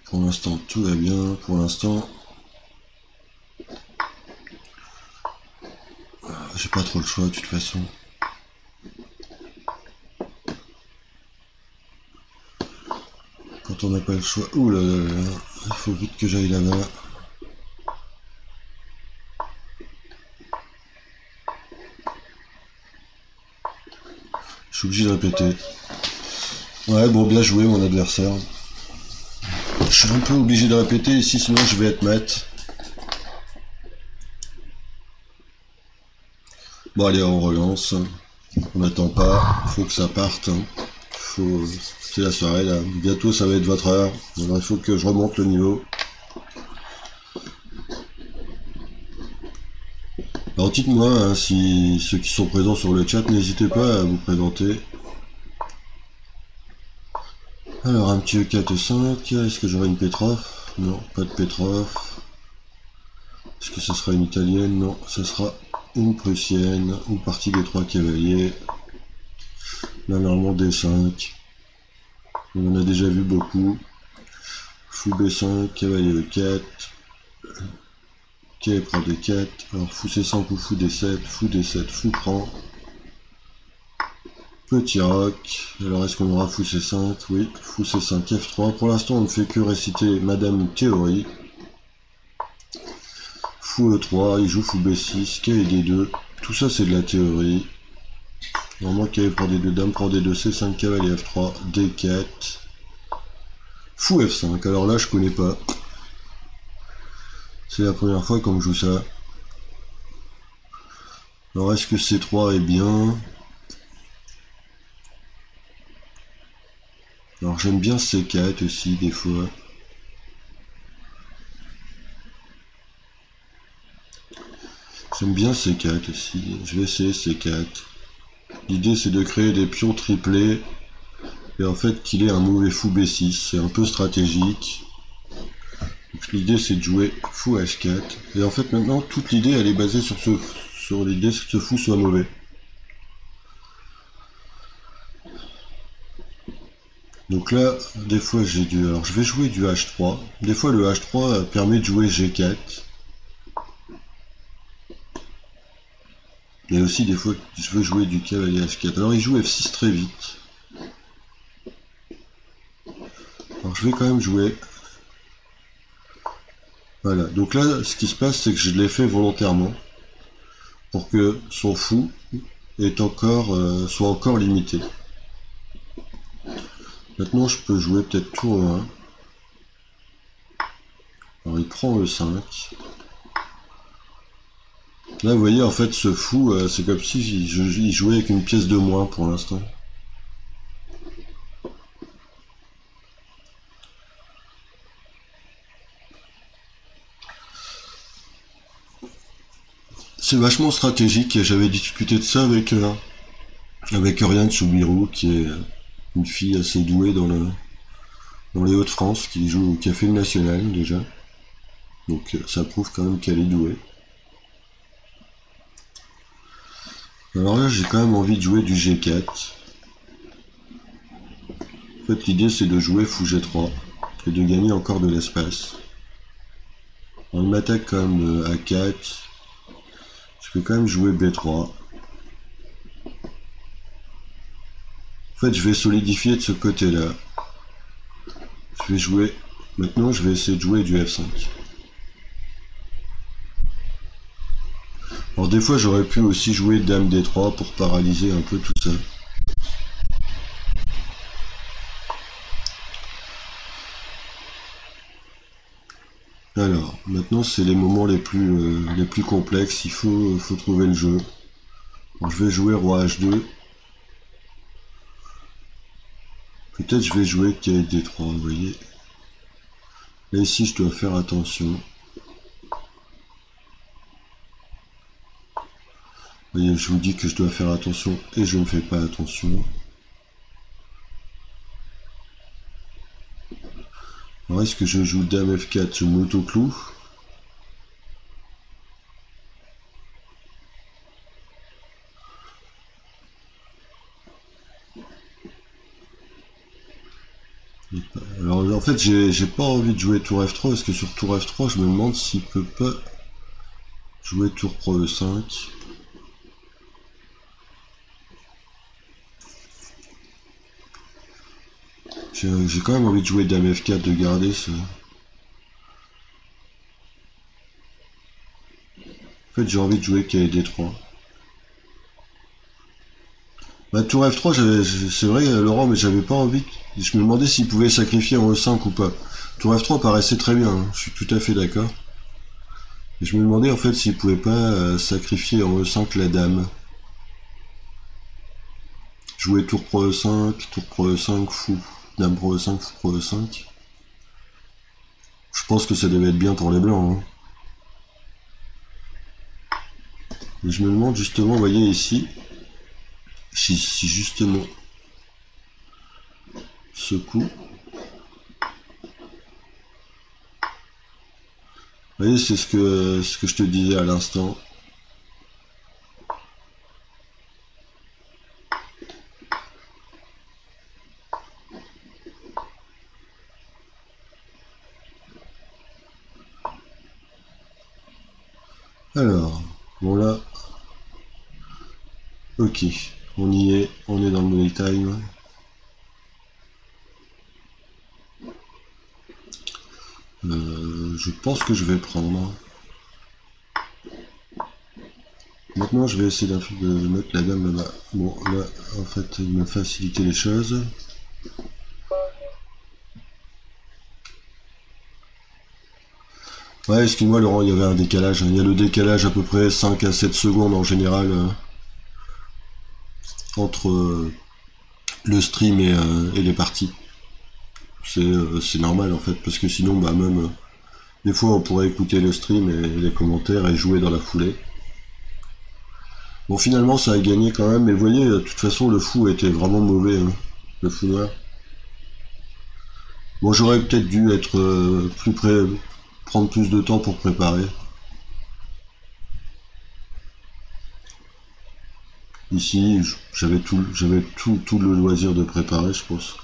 Pour l'instant, tout va bien. Pour l'instant, j'ai pas trop le choix de toute façon. Quand on n'a pas le choix... Ouh là là là, il faut vite que j'aille là-bas. Je suis obligé de répéter. Ouais, bon, bien joué mon adversaire. Je suis un peu obligé de répéter ici, sinon je vais être mat. Bon, allez, on relance. On n'attend pas, faut que ça parte. C'est la soirée là. Bientôt ça va être votre heure. Alors il faut que je remonte le niveau. Alors dites-moi hein, si ceux qui sont présents sur le chat, n'hésitez pas à vous présenter. Alors un petit E4-5, est-ce que j'aurai une Petrov? Non, pas de Petrov. Est-ce que ça sera une italienne? Non, ça sera une prussienne. Une partie des 3 cavaliers. Là normalement D5. On en a déjà vu beaucoup. Fou B5, cavalier E4. Ok, prend D4. Alors fou C5 ou fou D7. Fou D7, fou prend. Petit roc. Alors est-ce qu'on aura fou C5? Oui, fou C5, F3. Pour l'instant on ne fait que réciter Madame Théorie. Fou E3, il joue fou B6, K et D2. Tout ça c'est de la théorie. Normalement K prend D2, Dame prend D2, C5, cavalier F3, D4. Fou F5, alors là je connais pas. C'est la première fois qu'on joue ça. Alors est-ce que C3 est bien? Alors j'aime bien C4 aussi des fois. J'aime bien C4 aussi. Je vais essayer C4. L'idée c'est de créer des pions triplés. Et en fait qu'il ait un mauvais fou B6. C'est un peu stratégique. L'idée c'est de jouer fou H4. Et en fait maintenant toute l'idée elle est basée sur l'idée que ce fou soit mauvais. Donc là, des fois j'ai du... Alors je vais jouer du H3. Des fois le H3 permet de jouer G4. Et aussi des fois je veux jouer du cavalier H4. Alors il joue F6 très vite. Alors je vais quand même jouer. Voilà, donc là ce qui se passe c'est que je l'ai fait volontairement. Pour que son fou soit encore limité. Maintenant je peux jouer peut-être tour 1. Alors il prend E5. Là vous voyez en fait ce fou c'est comme si il jouait avec une pièce de moins pour l'instant. C'est vachement stratégique et j'avais discuté de ça avec Oriane Soubirou qui est une fille assez douée dans les Hauts-de-France qui a fait le national déjà. Donc ça prouve quand même qu'elle est douée. Alors là j'ai quand même envie de jouer du G4. En fait l'idée c'est de jouer fou G3 et de gagner encore de l'espace. On m'attaque quand même A4. Je vais quand même jouer B3. En fait je vais solidifier de ce côté là. Je vais jouer... Maintenant je vais essayer de jouer du F5. Alors des fois j'aurais pu aussi jouer Dame D3 pour paralyser un peu tout ça. Alors, maintenant c'est les moments les plus complexes, il faut trouver le jeu. Alors, je vais jouer Roi H2. Peut-être je vais jouer K D3, vous voyez. Là ici je dois faire attention. Vous voyez, je vous dis que je dois faire attention et je ne fais pas attention. Alors est-ce que je joue Dame F4, je m'auto-cloue? Alors en fait j'ai pas envie de jouer tour F3 parce que sur tour F3 je me demande s'il peut pas jouer tour Pro E5. J'ai quand même envie de jouer Dame F4, de garder ce... En fait j'ai envie de jouer KD3. Bah, tour F3, c'est vrai Laurent, mais j'avais pas envie. Je me demandais s'il pouvait sacrifier en E5 ou pas. Tour F3 paraissait très bien, hein, je suis tout à fait d'accord. Et je me demandais en fait s'il pouvait pas sacrifier en E5 la dame. Jouer tour Pro E5, tour Pro E5, fou. Dame Pro E5, fou Pro E5. Je pense que ça devait être bien pour les blancs. Hein. Et je me demande justement, vous voyez ici, si justement ce coup, vous voyez, c'est ce que je te disais à l'instant. Alors, bon là, ok, on y est, on est dans le money time. Je pense que je vais prendre. Maintenant, je vais essayer de mettre la dame là-bas. Bon, là, en fait, il m'a facilité les choses. Ouais, excuse-moi Laurent, il y avait un décalage. Il y a le décalage à peu près 5 à 7 secondes en général entre le stream et les parties. C'est normal en fait, parce que sinon, bah même, des fois on pourrait écouter le stream et les commentaires et jouer dans la foulée. Bon, finalement ça a gagné quand même, mais vous voyez, de toute façon le fou était vraiment mauvais, hein, le fou noir. Bon, j'aurais peut-être dû être plus près, prendre plus de temps pour préparer. Ici, j'avais tout le loisir de préparer, je pense.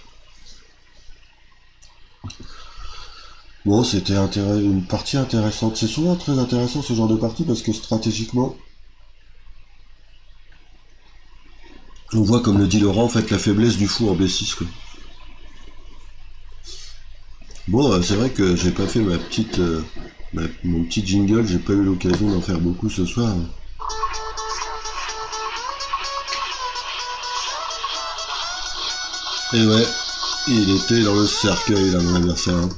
Bon, c'était une partie intéressante. C'est souvent très intéressant ce genre de partie parce que stratégiquement, on voit, comme le dit Laurent, en fait, la faiblesse du fou en B6, quoi. Bon, c'est vrai que j'ai pas fait ma petite, mon petit jingle, j'ai pas eu l'occasion d'en faire beaucoup ce soir. Et ouais, il était dans le cercueil là, mon adversaire. Hein.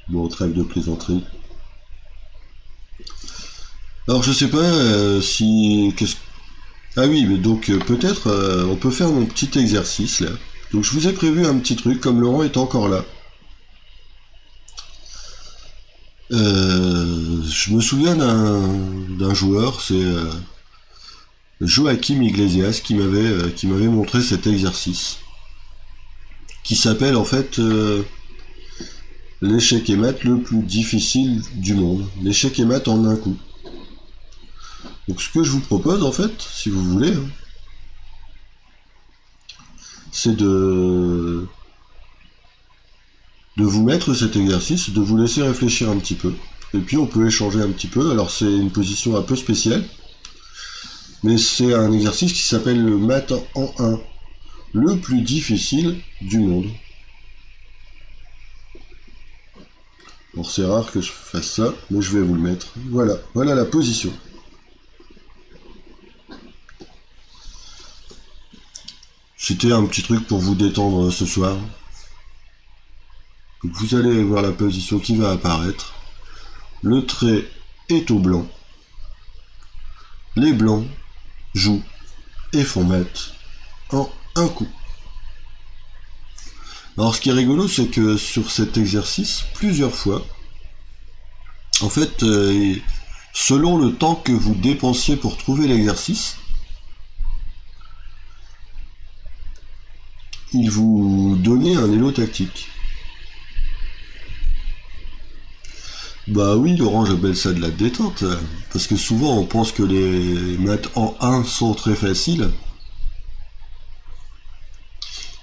Bon, trêve de plaisanterie. Alors je sais pas si... Ah oui, mais donc peut-être on peut faire mon petit exercice là. Donc je vous ai prévu un petit truc, comme Laurent est encore là. Je me souviens d'un joueur, c'est Joachim Iglesias qui m'avait montré cet exercice. Qui s'appelle en fait l'échec et mat le plus difficile du monde. L'échec et mat en un coup. Donc ce que je vous propose en fait, si vous voulez, hein, c'est de vous mettre cet exercice, de vous laisser réfléchir un petit peu. Et puis on peut échanger un petit peu. Alors c'est une position un peu spéciale. Mais c'est un exercice qui s'appelle le mat en 1. Le plus difficile du monde. Bon, c'est rare que je fasse ça, mais je vais vous le mettre. Voilà, voilà la position. C'était un petit truc pour vous détendre ce soir. Donc vous allez voir la position qui va apparaître. Le trait est au blanc. Les blancs jouent et font mat en un coup. Alors ce qui est rigolo, c'est que sur cet exercice, plusieurs fois, en fait, selon le temps que vous dépensiez pour trouver l'exercice, il vous donnait un élo tactique. Bah oui, Laurent, j'appelle ça de la détente, parce que souvent on pense que les maths en 1 sont très faciles,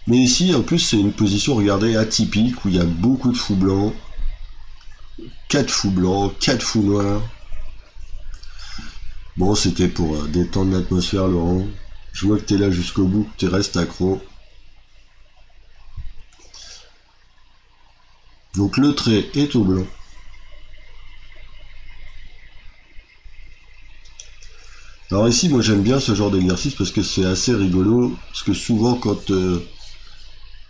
Mais ici, en plus, c'est une position, regardez, atypique, où il y a beaucoup de fous blancs. 4 fous blancs, 4 fous noirs. Bon, c'était pour détendre l'atmosphère, Laurent. Je vois que t'es là jusqu'au bout, que tu restes accro. Donc le trait est au blanc. Alors ici, moi j'aime bien ce genre d'exercice parce que c'est assez rigolo. Parce que souvent, quand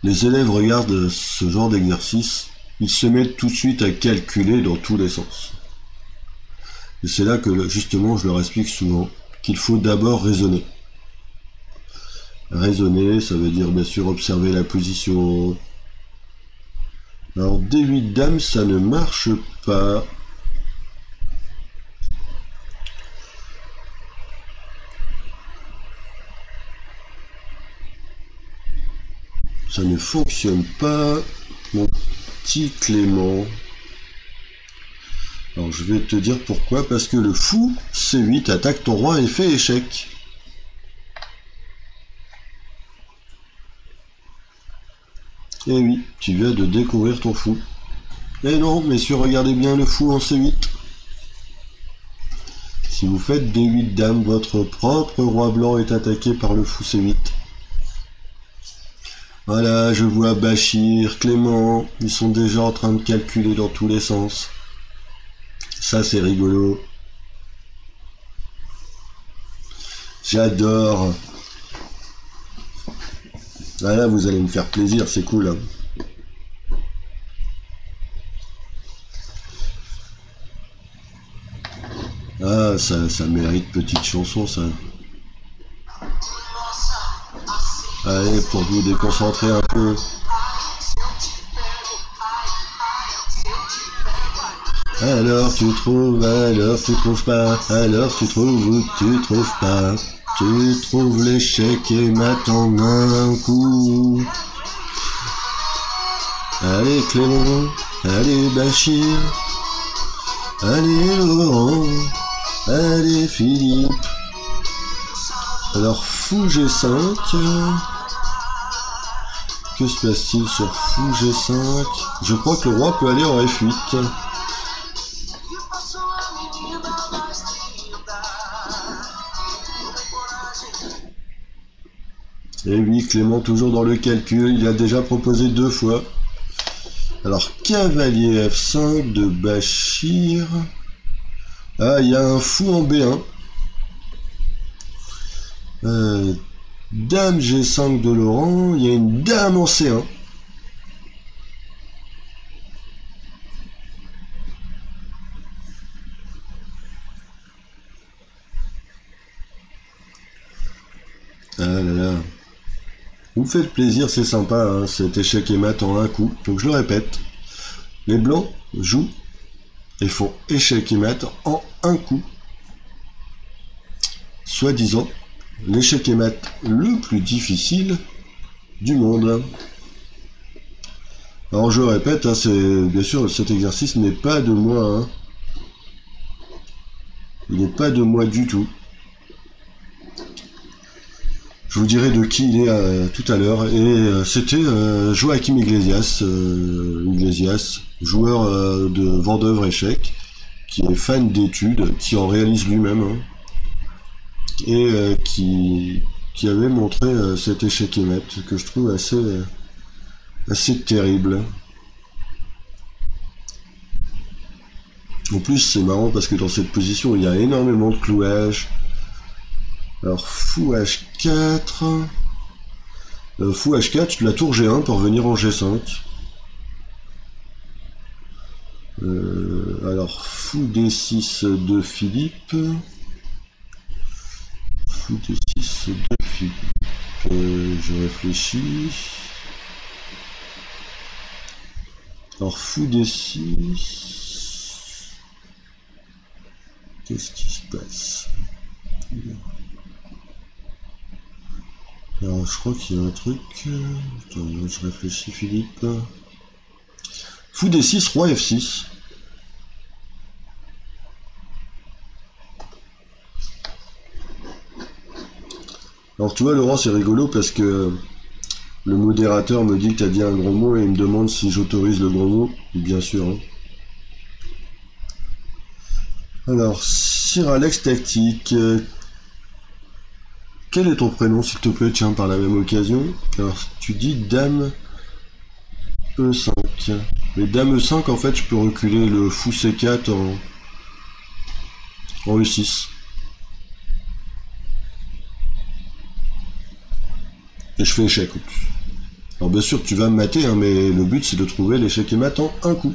les élèves regardent ce genre d'exercice, ils se mettent tout de suite à calculer dans tous les sens. Et c'est là que justement je leur explique souvent qu'il faut d'abord raisonner. Raisonner, ça veut dire bien sûr observer la position. Alors D8 dame, ça ne marche pas. Ça ne fonctionne pas, mon petit Clément. Alors je vais te dire pourquoi, parce que le fou C8 attaque ton roi et fait échec. Et oui, tu viens de découvrir ton fou. Et non, messieurs, regardez bien le fou en C8. Si vous faites D8 dame, votre propre roi blanc est attaqué par le fou C8. Voilà, je vois Bachir, Clément, ils sont déjà en train de calculer dans tous les sens. Ça, c'est rigolo. J'adore. Ah là, vous allez me faire plaisir, c'est cool. Hein. Ah, ça mérite petite chanson, ça. Allez, pour vous déconcentrer un peu. Alors tu trouves pas, alors tu trouves ou tu trouves pas. Tu trouves l'échec et m'attends un coup. Allez Clément, allez Bachir, allez Laurent, allez Philippe. Alors fou G5. Que se passe-t-il sur fou G5? Je crois que le roi peut aller en F8. Et oui, Clément toujours dans le calcul, il a déjà proposé 2 fois. Alors, cavalier F5 de Bachir. Ah, il y a un fou en B1. Dame G5 de Laurent, il y a une dame en C1. Ah là là. Vous me faites plaisir, c'est sympa, hein, cet échec et mat en un coup. Donc je le répète, les blancs jouent et font échec et mat en un coup. Soi-disant, l'échec et mat le plus difficile du monde. Alors je répète, hein, c'est bien sûr cet exercice n'est pas de moi. Hein. Il n'est pas de moi du tout. Je vous dirai de qui il est tout à l'heure. Et c'était Joachim Iglesias, joueur de Vendeuvre échec, qui est fan d'études, qui en réalise lui-même, hein, et qui avait montré cet échec et mat que je trouve assez terrible. En plus, c'est marrant parce que dans cette position, il y a énormément de clouage. Alors, fou H4. Fou H4, la tour G1 pour venir en G5. Alors, fou D6 de Philippe. Fou D6 de Philippe. Je réfléchis. Alors, fou D6. Qu'est-ce qui se passe? Alors, je crois qu'il y a un truc. Attends, je réfléchis, Philippe. Fou D6, roi F6. Alors, tu vois, Laurent, c'est rigolo parce que Le modérateur me dit que tu as dit un gros mot et il me demande si j'autorise le gros mot. Bien sûr. Hein. Alors, Sir Alex Tactique. Quel est ton prénom, s'il te plaît, tiens, par la même occasion? Alors, tu dis Dame E5. Mais Dame E5, en fait, je peux reculer le fou C4 en E6. Et je fais échec en plus. Alors bien sûr tu vas me mater, hein, mais le but c'est de trouver l'échec et mat en un coup.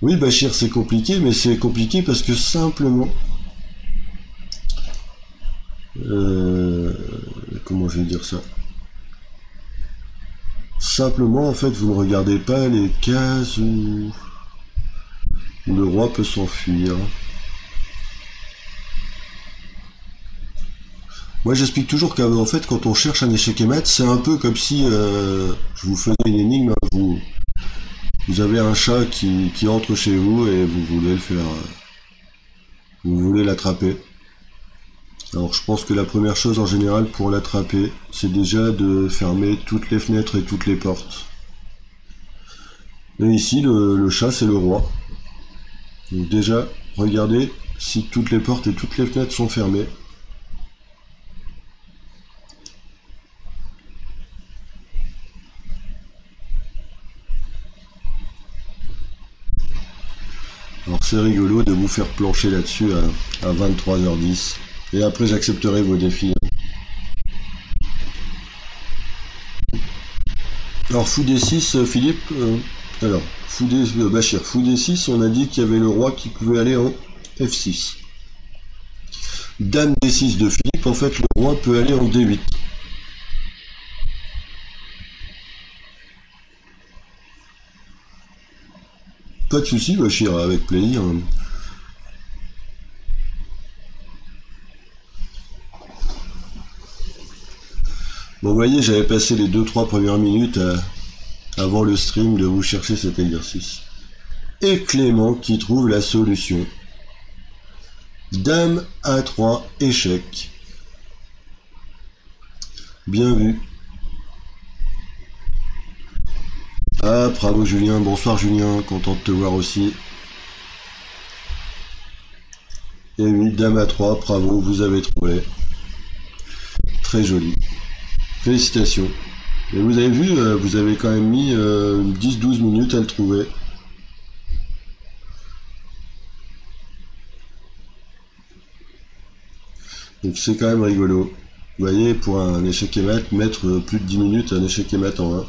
Oui Bachir, c'est compliqué, mais c'est compliqué parce que simplement... comment je vais dire ça? Simplement en fait vous ne regardez pas les cases où le roi peut s'enfuir. Moi j'explique toujours qu'en fait quand on cherche un échec et mat, c'est un peu comme si je vous faisais une énigme, vous avez un chat qui entre chez vous et vous voulez le faire, vous voulez l'attraper. Alors je pense que la première chose en général pour l'attraper, c'est déjà de fermer toutes les fenêtres et toutes les portes. Et ici le chat c'est le roi. Donc déjà regardez si toutes les portes et toutes les fenêtres sont fermées. Alors c'est rigolo de vous faire plancher là-dessus à 23h10. Et après j'accepterai vos défis. Alors fou D6, Philippe, alors Bachir, fou D6, on a dit qu'il y avait le roi qui pouvait aller en F6. Dame D6 de Philippe, en fait le roi peut aller en D8. Pas de soucis, Bachir, avec plaisir. Bon, vous voyez, j'avais passé les 2-3 premières minutes avant le stream de vous chercher cet exercice. Et Clément qui trouve la solution. Dame A3, échec. Bien vu. Ah, bravo Julien, bonsoir Julien, content de te voir aussi. Et oui, Dame A3, bravo, vous avez trouvé. Très joli. Félicitations. Et vous avez vu, vous avez quand même mis 10-12 minutes à le trouver. Donc c'est quand même rigolo. Vous voyez, pour un échec et mat, mettre plus de 10 minutes un échec et mat en 1.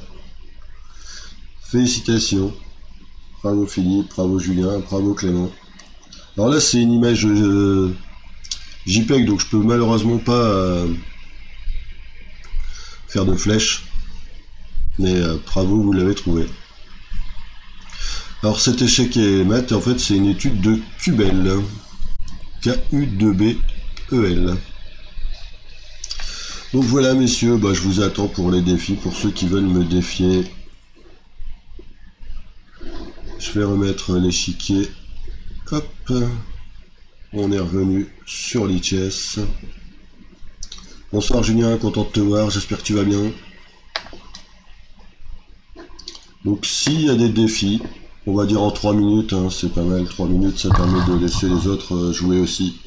Félicitations. Bravo Philippe, bravo Julien, bravo Clément. Alors là c'est une image JPEG, donc je peux malheureusement pas faire de flèche. Mais bravo, vous l'avez trouvé. Alors cet échec et mat, en fait c'est une étude de Kubel. K-U-2-B-E-L. Donc voilà messieurs, je vous attends pour les défis, pour ceux qui veulent me défier. Je vais remettre l'échiquier. Hop. On est revenu sur l'ICHS. Bonsoir Julien, content de te voir, j'espère que tu vas bien. Donc s'il y a des défis, on va dire en 3 minutes, hein, c'est pas mal, 3 minutes, ça permet de laisser les autres jouer aussi.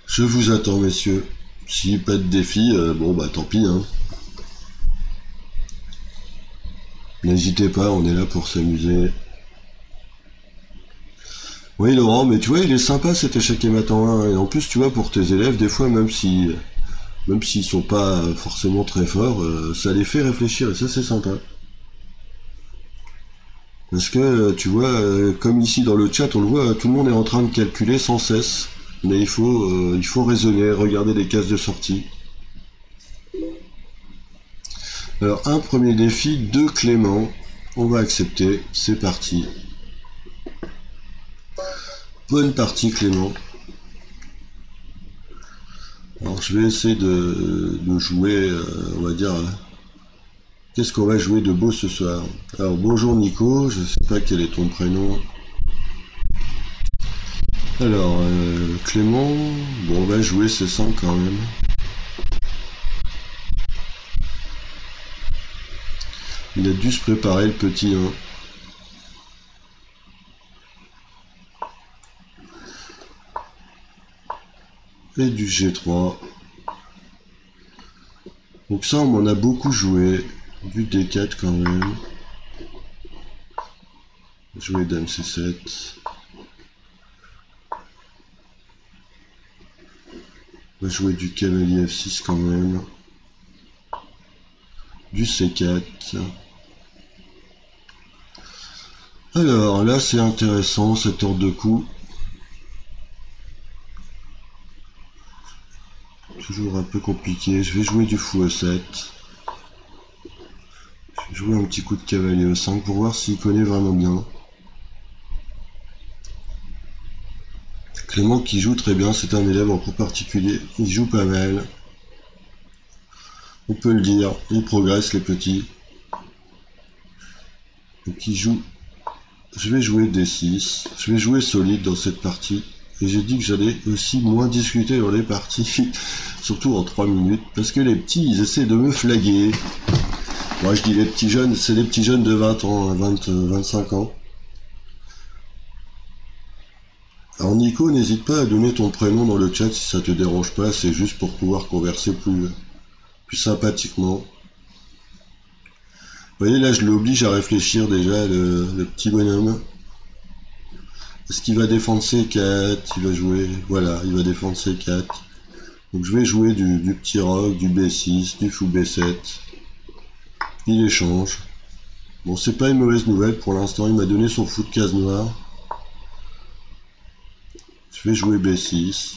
Je vous attends messieurs. Si pas de défi, bon tant pis. Hein. N'hésitez pas, on est là pour s'amuser. Oui Laurent, mais tu vois, il est sympa cet échec et mat en 1. Et en plus, tu vois, pour tes élèves, des fois, même s'ils sont pas forcément très forts, ça les fait réfléchir, et ça c'est sympa. Parce que, tu vois, comme ici dans le chat, on le voit, tout le monde est en train de calculer sans cesse. Mais il faut raisonner, regarder les cases de sortie. Alors, un premier défi de Clément. On va accepter, c'est parti. Bonne partie Clément. Alors je vais essayer de jouer, on va dire, qu'est-ce qu'on va jouer de beau ce soir. Alors bonjour Nico, je sais pas quel est ton prénom. Alors Clément, bon on va jouer C5 quand même. Il a dû se préparer le petit 1. Et du G3. Donc ça, on m'en a beaucoup joué. Du D4 quand même. Jouer Dame C7. On va jouer du cavalier F6 quand même. Du C4. Alors là, c'est intéressant cette ordre de coup. Toujours un peu compliqué. Je vais jouer du fou E7. Je vais jouer un petit coup de cavalier E5 pour voir s'il connaît vraiment bien. Clément qui joue très bien, c'est un élève en cours particulier. Il joue pas mal. On peut le dire, il progresse les petits. Donc il joue. Je vais jouer D6. Je vais jouer solide dans cette partie. Et j'ai dit que j'allais aussi moins discuter dans les parties. Surtout en 3 minutes. Parce que les petits, ils essaient de me flaguer. Moi je dis les petits jeunes, c'est les petits jeunes de 20 ans, 25 ans. Alors Nico, n'hésite pas à donner ton prénom dans le chat si ça te dérange pas, c'est juste pour pouvoir converser plus sympathiquement. Vous voyez là, je l'oblige à réfléchir déjà, le petit bonhomme. Est-ce qu'il va défendre C4? Il va jouer, voilà, il va défendre C4. Donc je vais jouer du petit roc, du B6, du fou B7. Il échange. Bon, c'est pas une mauvaise nouvelle pour l'instant, il m'a donné son fou de case noire. Je vais jouer B6.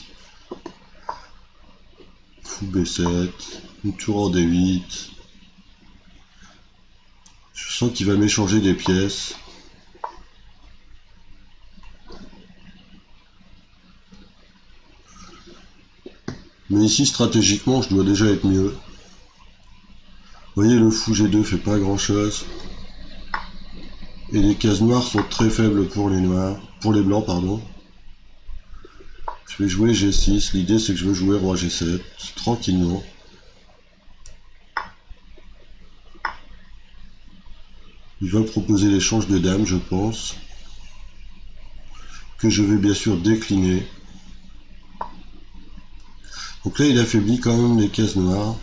Fou B7. Une tour en D8. Je sens qu'il va m'échanger des pièces. Mais ici, stratégiquement, je dois déjà être mieux. Vous voyez, le fou G2 fait pas grand chose. Et les cases noires sont très faibles pour les noirs. Pour les blancs, pardon. Je vais jouer G6. L'idée, c'est que je veux jouer roi G7. Tranquillement. Il va proposer l'échange de dames, je pense. Que je vais bien sûr décliner. Donc là, il affaiblit quand même les cases noires.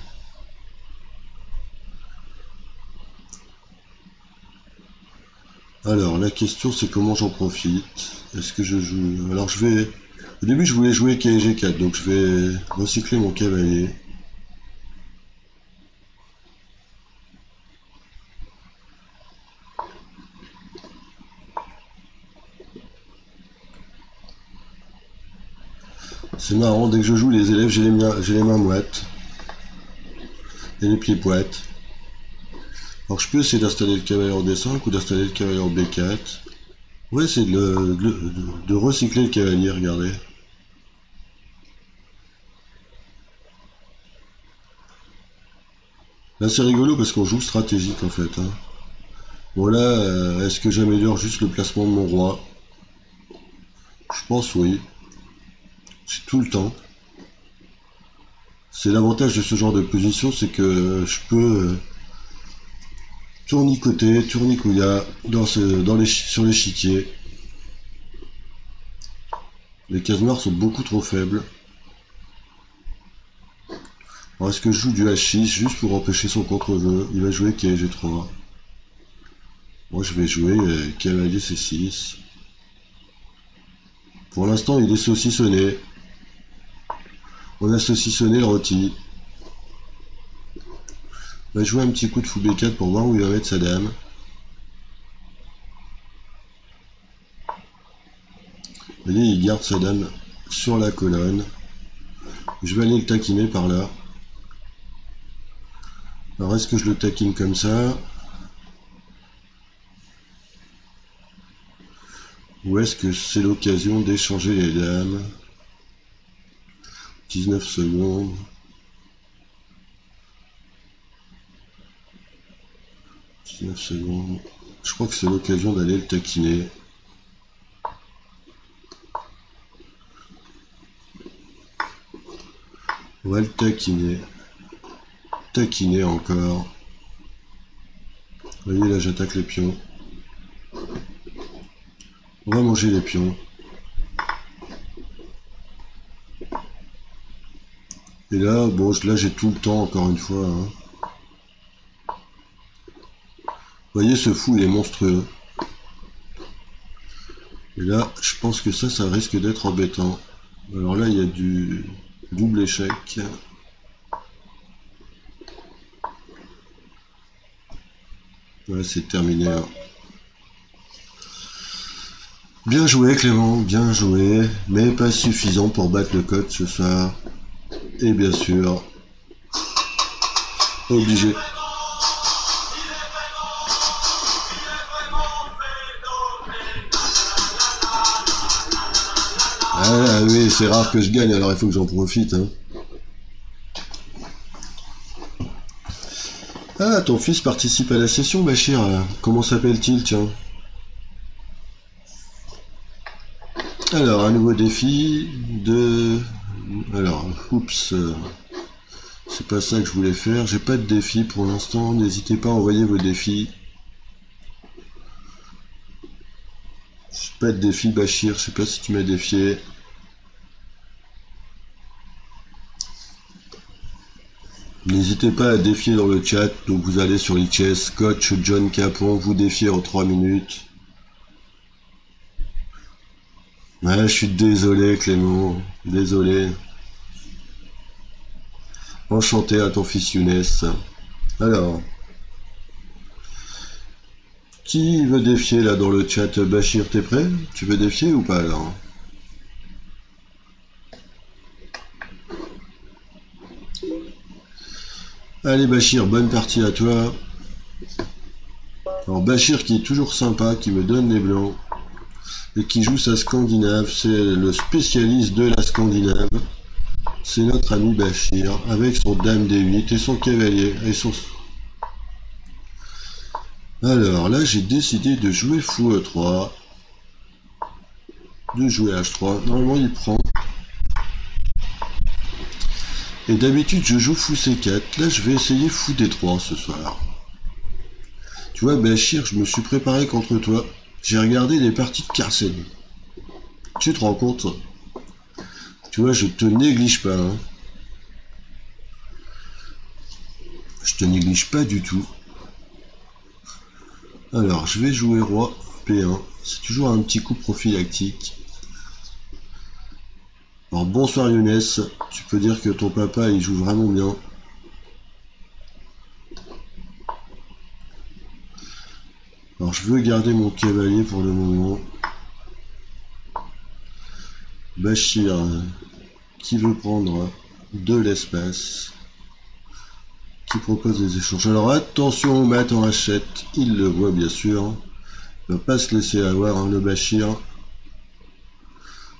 Alors, la question, c'est comment j'en profite. Est-ce que je joue... Alors, je vais... Au début, je voulais jouer G4, donc je vais recycler mon cavalier. C'est marrant, dès que je joue les élèves, j'ai les mains moites. Et les pieds poètes. Alors je peux essayer d'installer le cavalier en D5 ou d'installer le cavalier en B4. Ouais, c'est de recycler le cavalier, regardez. Là c'est rigolo parce qu'on joue stratégique en fait. Hein. Bon là, est-ce que j'améliore juste le placement de mon roi? Je pense oui. C'est tout le temps. C'est l'avantage de ce genre de position, c'est que je peux tournicoter, tournicouilla sur l'échiquier. Les cases noires sont beaucoup trop faibles. Alors est-ce que je joue du H6 juste pour empêcher son contre-jeu? Il va jouer G3. Moi je vais jouer cavalier C6. Pour l'instant il est saucissonné. On a saucissonné le rôti. On va jouer un petit coup de fou B4 pour voir où il va mettre sa dame. Vous voyez, il garde sa dame sur la colonne. Je vais aller le taquiner par là. Alors est-ce que je le taquine comme ça? Ou est-ce que c'est l'occasion d'échanger les dames? 19 secondes. 19 secondes. Je crois que c'est l'occasion d'aller le taquiner. On va le taquiner. Taquiner encore. Vous voyez, là, j'attaque les pions. On va manger les pions. Et là, bon, là, j'ai tout le temps, encore une fois. Hein. Vous voyez, ce fou, il est monstrueux. Et là, je pense que ça risque d'être embêtant. Alors là, il y a du double échec. Voilà, c'est terminé. Hein. Bien joué, Clément, bien joué. Mais pas suffisant pour battre le coach ce soir. Et bien sûr, obligé. Ah oui, c'est rare que je gagne, alors il faut que j'en profite. Hein. Ah, ton fils participe à la session, Bachir. Comment s'appelle-t-il, tiens? Alors, un nouveau défi de... Alors, oups, c'est pas ça que je voulais faire. J'ai pas de défi pour l'instant. N'hésitez pas à envoyer vos défis. J'ai pas de défi, Bachir. Je sais pas si tu m'as défié. N'hésitez pas à défier dans le chat. Donc vous allez sur l'ICHES, coach John Capon, vous défiez en 3 minutes. Ouais, je suis désolé, Clément. Désolé. Enchanté à ton fils Younes. Alors. Qui veut défier là dans le chat? Bachir, t'es prêt? Tu veux défier ou pas alors? Allez Bachir, bonne partie à toi. Alors Bachir qui est toujours sympa, qui me donne les blancs. Et qui joue sa Scandinave, c'est le spécialiste de la Scandinave. C'est notre ami Bachir, avec son Dame D8 et son cavalier, et son... Alors là, j'ai décidé de jouer Fou E3. De jouer H3. Normalement, il prend. Et d'habitude, je joue Fou C4. Là, je vais essayer Fou D3 ce soir. Tu vois, Bachir, je me suis préparé contre toi. J'ai regardé les parties de Carlsen. Tu te rends compte? Tu vois, je te néglige pas. Hein. Je te néglige pas du tout. Alors, je vais jouer Roi P1. C'est toujours un petit coup prophylactique. Alors, bonsoir Younes. Tu peux dire que ton papa, il joue vraiment bien. Alors, je veux garder mon cavalier pour le moment. Bachir, qui veut prendre de l'espace, qui propose des échanges. Alors attention, Matt en achète, il le voit bien sûr, il ne va pas se laisser avoir hein, le Bachir.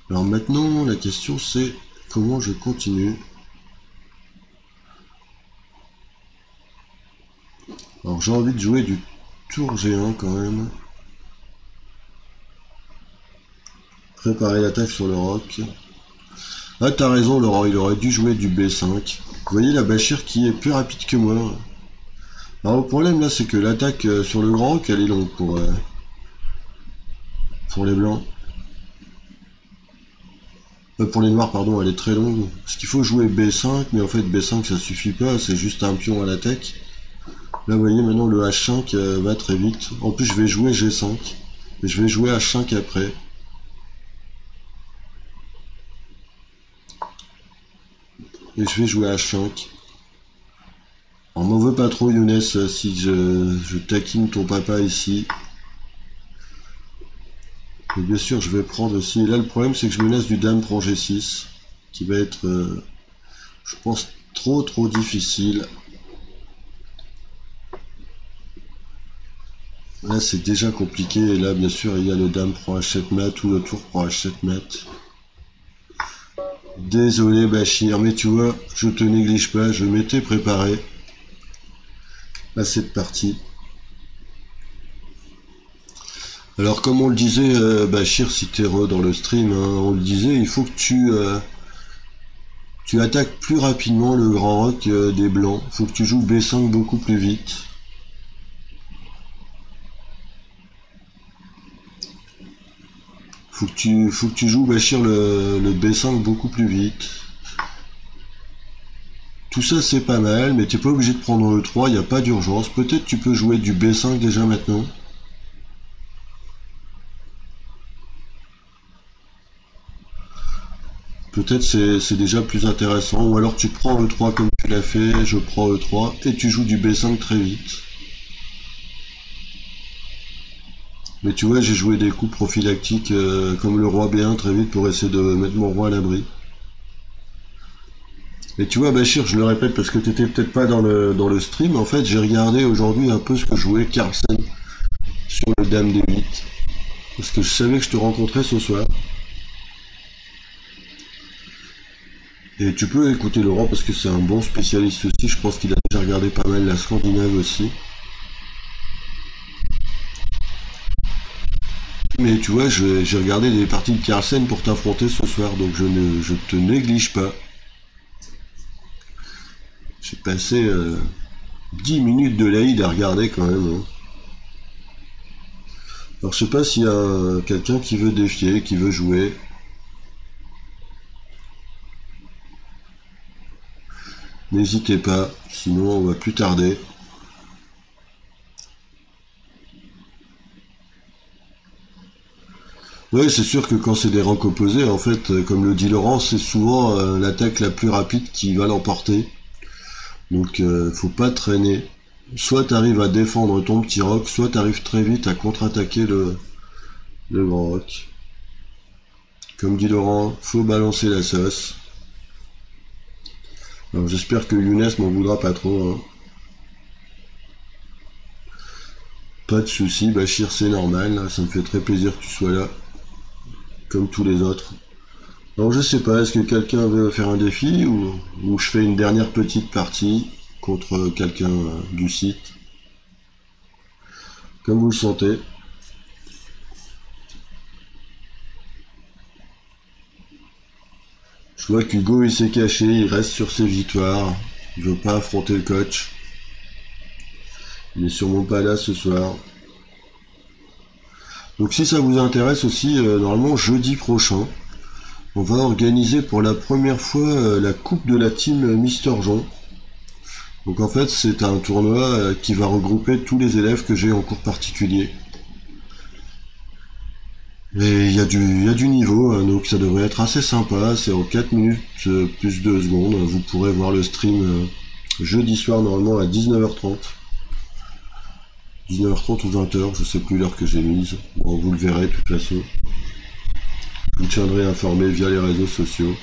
Alors maintenant, la question c'est comment je continue. Alors j'ai envie de jouer du tour G1 quand même. Préparer l'attaque sur le roc. Ah t'as raison Laurent, il aurait dû jouer du B5. Vous voyez la Bachir qui est plus rapide que moi. Alors le problème là c'est que l'attaque sur le grand roc elle est longue pour les blancs. Pour les noirs pardon, elle est très longue. Parce qu'il faut jouer B5, mais en fait B5 ça suffit pas, c'est juste un pion à l'attaque. Là vous voyez maintenant le H5 va très vite. En plus je vais jouer G5. Et je vais jouer H5 après. Et je vais jouer H5. On m'en veut pas trop Younes si je taquine ton papa ici. Et bien sûr je vais prendre aussi. Et là le problème c'est que je menace du dame prend G6. Qui va être je pense trop difficile. Là c'est déjà compliqué. Et là bien sûr il y a le dame prend H7 mat ou le tour prend H7 mat. Désolé Bachir, mais tu vois, je te néglige pas, je m'étais préparé à cette partie. Alors comme on le disait, Bachir, si t'es re dans le stream, hein, on le disait, il faut que tu attaques plus rapidement le grand roc des blancs. Il faut que tu joues B5 beaucoup plus vite. faut que tu joues Bachir le B5 beaucoup plus vite. Tout ça c'est pas mal, mais t'es pas obligé de prendre le 3, il n'y a pas d'urgence. Peut-être tu peux jouer du B5 déjà maintenant. Peut-être c'est déjà plus intéressant. Ou alors tu prends E3 comme tu l'as fait, je prends E3, et tu joues du B5 très vite. Mais tu vois, j'ai joué des coups prophylactiques comme le roi B1 très vite pour essayer de mettre mon roi à l'abri. Et tu vois, Bachir, je le répète parce que t'étais peut-être pas dans le stream, en fait, j'ai regardé aujourd'hui un peu ce que jouait Carlsen sur le Dame D8. Parce que je savais que je te rencontrais ce soir. Et tu peux écouter Laurent parce que c'est un bon spécialiste aussi, je pense qu'il a déjà regardé pas mal la Scandinave aussi. Mais tu vois, j'ai regardé des parties de Carlsen pour t'affronter ce soir, donc je te néglige pas. J'ai passé 10 minutes de l'Aïd à regarder quand même. Hein. Alors je sais pas s'il y a quelqu'un qui veut défier, qui veut jouer. N'hésitez pas, sinon on va plus tarder. Oui, c'est sûr que quand c'est des rangs opposés, en fait, comme le dit Laurent, c'est souvent l'attaque la plus rapide qui va l'emporter. Donc faut pas traîner. Soit t'arrives à défendre ton petit roc, soit t'arrives très vite à contre-attaquer le grand roc. Comme dit Laurent, faut balancer la sauce. Alors j'espère que Younes m'en voudra pas trop. Hein. Pas de soucis, Bachir, c'est normal, ça me fait très plaisir que tu sois là, comme tous les autres. Alors je sais pas, est-ce que quelqu'un veut faire un défi ou je fais une dernière petite partie contre quelqu'un du site, comme vous le sentez. Je vois qu'Hugo il s'est caché, il reste sur ses victoires, il veut pas affronter le coach. Il est sûrement pas là ce soir. Donc si ça vous intéresse aussi, normalement jeudi prochain, on va organiser pour la première fois la coupe de la team Mister Jean. Donc en fait c'est un tournoi qui va regrouper tous les élèves que j'ai en cours particulier. Et il y a du niveau, hein, donc ça devrait être assez sympa, c'est en 4 minutes plus 2 secondes. Vous pourrez voir le stream jeudi soir normalement à 19h30. 19h30 ou 20h, je sais plus l'heure que j'ai mise. Bon, vous le verrez de toute façon. Je vous tiendrai informé via les réseaux sociaux.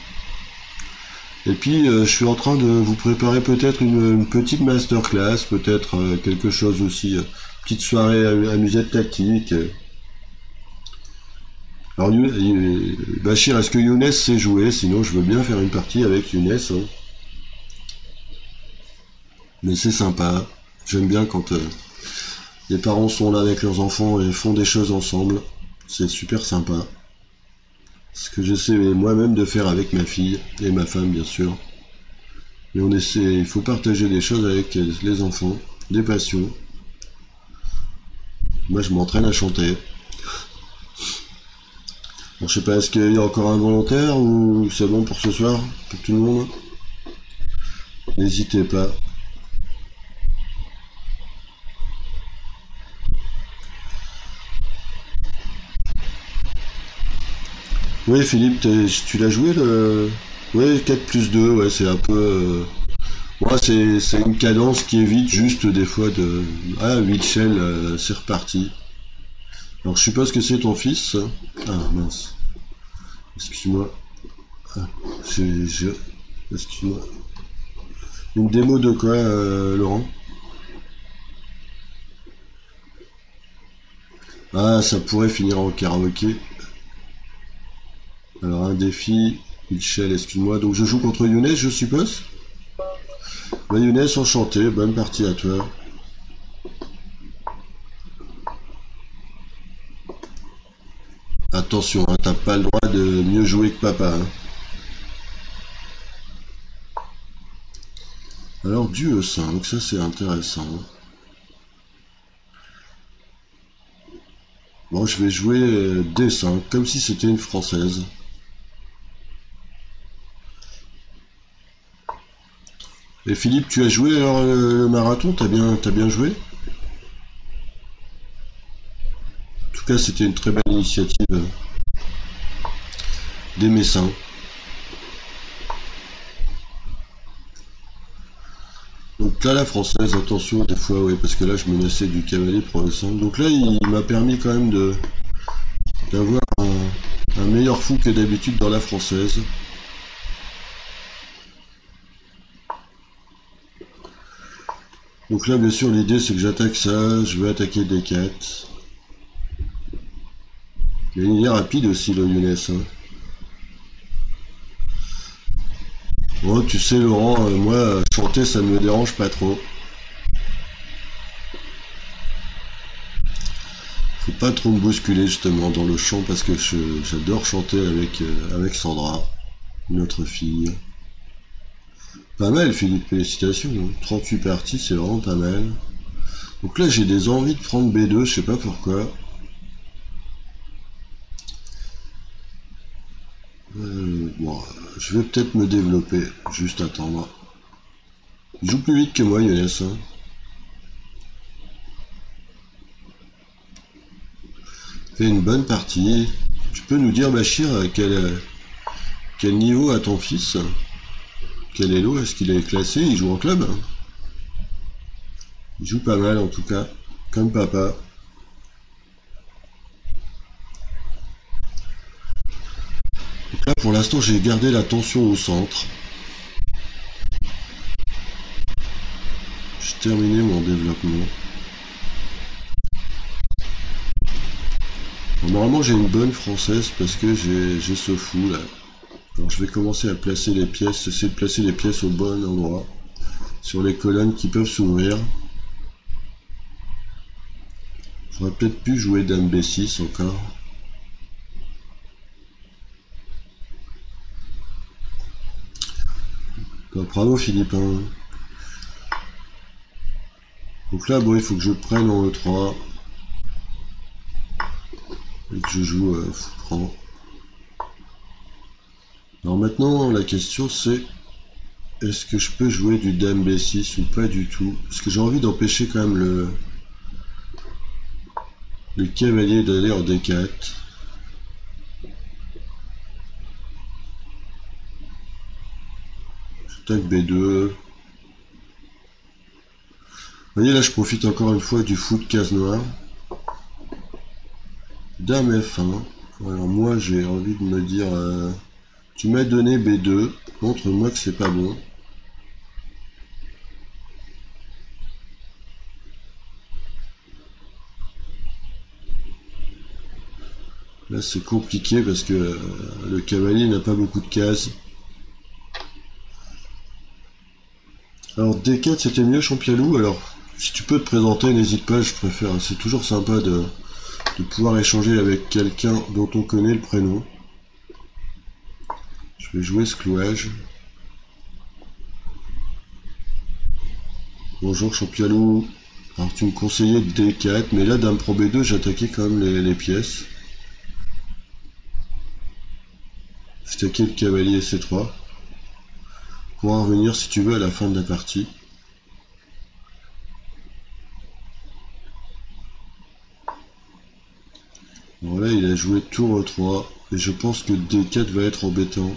Et puis je suis en train de vous préparer peut-être une petite masterclass, peut-être quelque chose aussi, petite soirée amusette tactique. Alors Bachir, est-ce que Younes sait jouer? Sinon je veux bien faire une partie avec Younes. Hein. Mais c'est sympa. J'aime bien quand les parents sont là avec leurs enfants et font des choses ensemble. C'est super sympa. Ce que j'essaie moi-même de faire avec ma fille et ma femme bien sûr. Et on essaie, il faut partager des choses avec les enfants, des passions. Moi je m'entraîne à chanter. Bon, je sais pas, est-ce qu'il y a encore un volontaire ou c'est bon pour ce soir, pour tout le monde? N'hésitez pas. Oui Philippe, tu l'as joué le... Ouais, 4 plus 2, ouais, c'est un peu... Ouais, c'est une cadence qui évite juste des fois de... Ah, 8 shells, c'est reparti. Alors je suppose que c'est ton fils. Ah mince. Excuse-moi. Ah, excuse-moi. Une démo de quoi, Laurent? Ah, ça pourrait finir en karaoké. Alors un défi, Michel, excuse-moi. Donc je joue contre Younes, je suppose. Bah Younes, enchanté, bonne partie à toi. Attention, hein, t'as pas le droit de mieux jouer que papa. Hein. Alors du E5, ça c'est intéressant. Bon, je vais jouer D5, comme si c'était une française. Et Philippe, tu as joué alors le marathon? T'as bien joué? En tout cas, c'était une très belle initiative des Messins. Donc là, la française, attention, des fois, oui, parce que là, je menaçais du cavalier pour le 5. Donc là, il m'a permis quand même d'avoir un meilleur fou que d'habitude dans la française. Donc là, bien sûr, l'idée, c'est que j'attaque ça, je vais attaquer D4. Il est rapide aussi, le Younes. Hein. Bon, tu sais, Laurent, moi, chanter, ça ne me dérange pas trop. Faut pas trop me bousculer, justement, dans le chant, parce que j'adore chanter avec Sandra, notre fille. Pas mal, Philippe, félicitations. 38 parties, c'est vraiment pas mal. Donc là, j'ai des envies de prendre B2, je sais pas pourquoi. Bon, je vais peut-être me développer, juste attendre. Il joue plus vite que moi, Younes. Hein. Fait une bonne partie. Tu peux nous dire, Bachir, quel niveau a ton fils? Quel elo? Est-ce qu'il est classé? Il joue en club? Il joue pas mal, en tout cas. Comme papa. Donc là, pour l'instant, j'ai gardé la tension au centre. J'ai terminé mon développement. Alors, normalement, j'ai une bonne française parce que j'ai ce fou là. Alors, je vais commencer à placer les pièces, essayer de placer les pièces au bon endroit. Sur les colonnes qui peuvent s'ouvrir. J'aurais peut-être pu jouer dame B6 encore. Bravo Philippe. Hein. Donc là, bon, il faut que je prenne en E3. Et que je joue franc. Alors maintenant, la question c'est, est-ce que je peux jouer du dame B6 ou pas du tout? Parce que j'ai envie d'empêcher quand même le cavalier d'aller en D4. J'attaque B2. Vous voyez là, je profite encore une fois du fou de case noire. Dame F1. Alors moi, j'ai envie de me dire, tu m'as donné B2, montre-moi que c'est pas bon. Là, c'est compliqué parce que le cavalier n'a pas beaucoup de cases. Alors D4 c'était mieux Champialou, alors si tu peux te présenter, n'hésite pas, je préfère, c'est toujours sympa de pouvoir échanger avec quelqu'un dont on connaît le prénom. Je vais jouer ce clouage. Bonjour Champialou. Alors tu me conseillais D4, mais là dame pro B2 j'attaquais quand même les pièces. J'attaquais le cavalier C3. Pour en revenir si tu veux à la fin de la partie. Bon là il a joué tour E3 et je pense que D4 va être embêtant.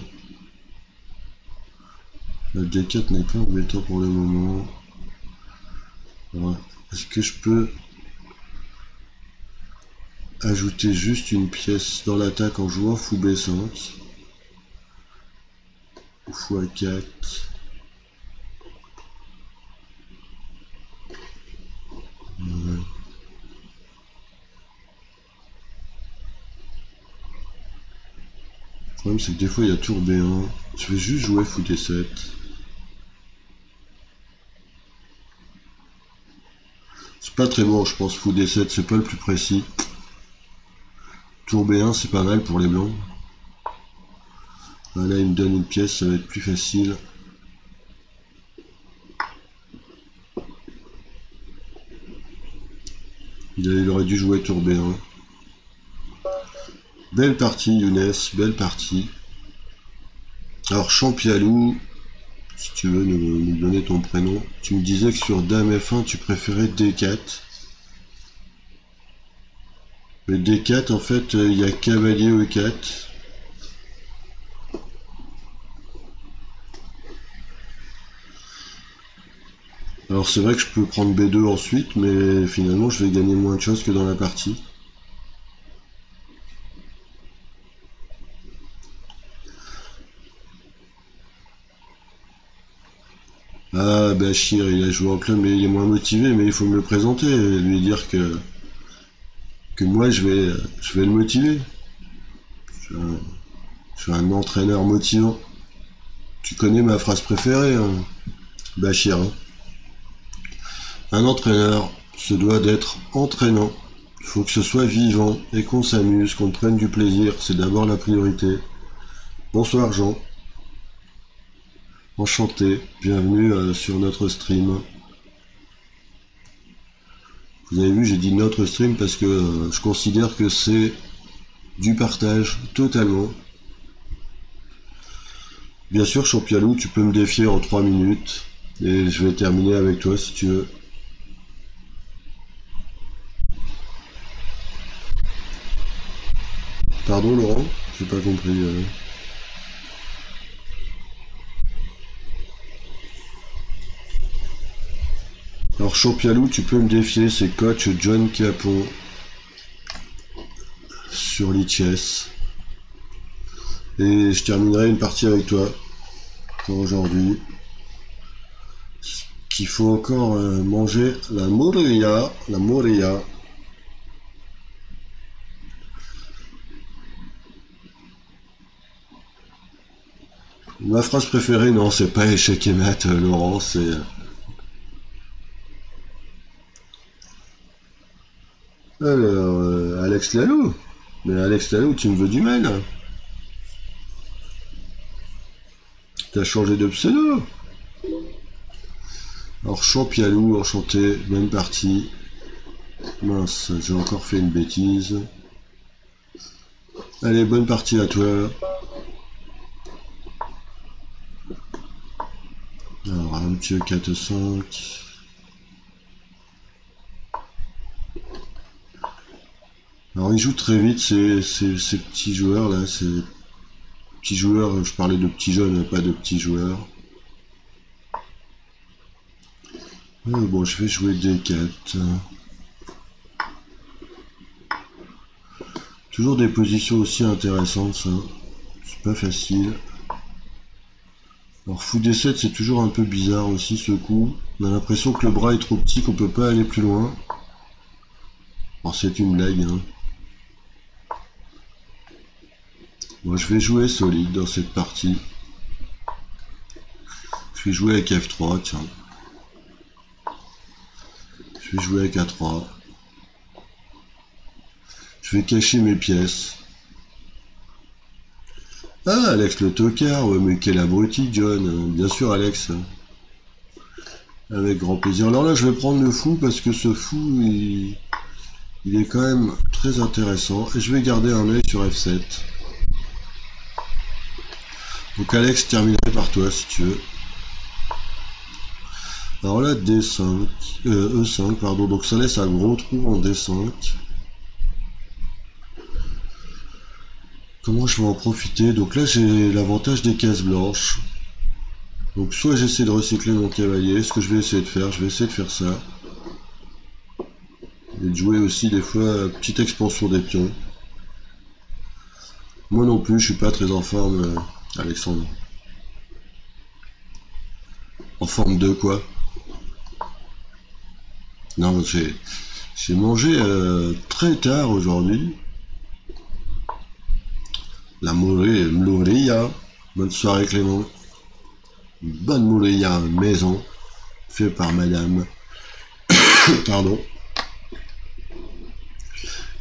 Le D4 n'est pas embêtant pour le moment. Est-ce que je peux ajouter juste une pièce dans l'attaque en jouant fou B5 ou fou A4? Ouais. Le problème c'est que des fois il y a tour B1. Je vais juste jouer fou D7. C'est pas très bon je pense fou D7, c'est pas le plus précis. Tour B1 c'est pas mal pour les blancs. Là il me donne une pièce, ça va être plus facile. Il aurait dû jouer tour B1. Belle partie, Younes, belle partie. Alors, Champialou, si tu veux nous donner ton prénom, tu me disais que sur Dame F1, tu préférais D4. Mais D4, en fait, il y a Cavalier E4. Alors c'est vrai que je peux prendre B2 ensuite, mais finalement je vais gagner moins de choses que dans la partie. Ah, Bachir, il a joué en club, mais il est moins motivé, mais il faut me le présenter, et lui dire que moi je vais le motiver. Je suis un entraîneur motivant. Tu connais ma phrase préférée, hein, Bachir. Hein. Un entraîneur se doit d'être entraînant. Il faut que ce soit vivant et qu'on s'amuse, qu'on prenne du plaisir, c'est d'abord la priorité. Bonsoir Jean. Enchanté, bienvenue sur notre stream. Vous avez vu, j'ai dit notre stream parce que je considère que c'est du partage totalement. Bien sûr, Champialou, tu peux me défier en 3 minutes et je vais terminer avec toi si tu veux. Pardon Laurent, j'ai pas compris. Alors Champialou, tu peux me défier, c'est coach John Capon sur l'ITS. Et je terminerai une partie avec toi pour aujourd'hui. Qu'il faut encore manger la morilla, la morilla. Ma phrase préférée, non, c'est pas échec et mat, Laurent, c'est... Alors, Alex Lalou. Mais Alex Lalou, tu me veux du mal. T'as changé de pseudo. Alors, Champialou, enchanté, même partie. Mince, j'ai encore fait une bêtise. Allez, bonne partie à toi. Alors, un petit 4-5. Alors, ils jouent très vite, ces petits joueurs là. Ces petits joueurs, je parlais de petits jeunes, pas de petits joueurs. Bon, je vais jouer D4. Toujours des positions aussi intéressantes, ça. C'est pas facile. Alors, fou D7, c'est toujours un peu bizarre aussi, ce coup. On a l'impression que le bras est trop petit, qu'on peut pas aller plus loin. Alors, c'est une blague, hein. Moi, je vais jouer solide dans cette partie. Je vais jouer avec F3, tiens. Je vais jouer avec A3. Je vais cacher mes pièces. Ah, Alex le tocard, ouais, mais quel abruti, John. Bien sûr, Alex. Avec grand plaisir. Alors là, je vais prendre le fou parce que ce fou, il est quand même très intéressant. Et je vais garder un œil sur F7. Donc Alex, je terminerai par toi si tu veux. Alors là, D5, E5, pardon, donc ça laisse un gros trou en D5. Comment je vais en profiter? Donc là, j'ai l'avantage des cases blanches. Donc soit j'essaie de recycler mon cavalier, ce que je vais essayer de faire, je vais essayer de faire ça. Et de jouer aussi des fois petite expansion des pions. Moi non plus, je suis pas très en forme, Alexandre. En forme de quoi? Non, j'ai mangé très tard aujourd'hui. La morilla. Bonne soirée Clément. Bonne morilla maison. Fait par madame. Pardon.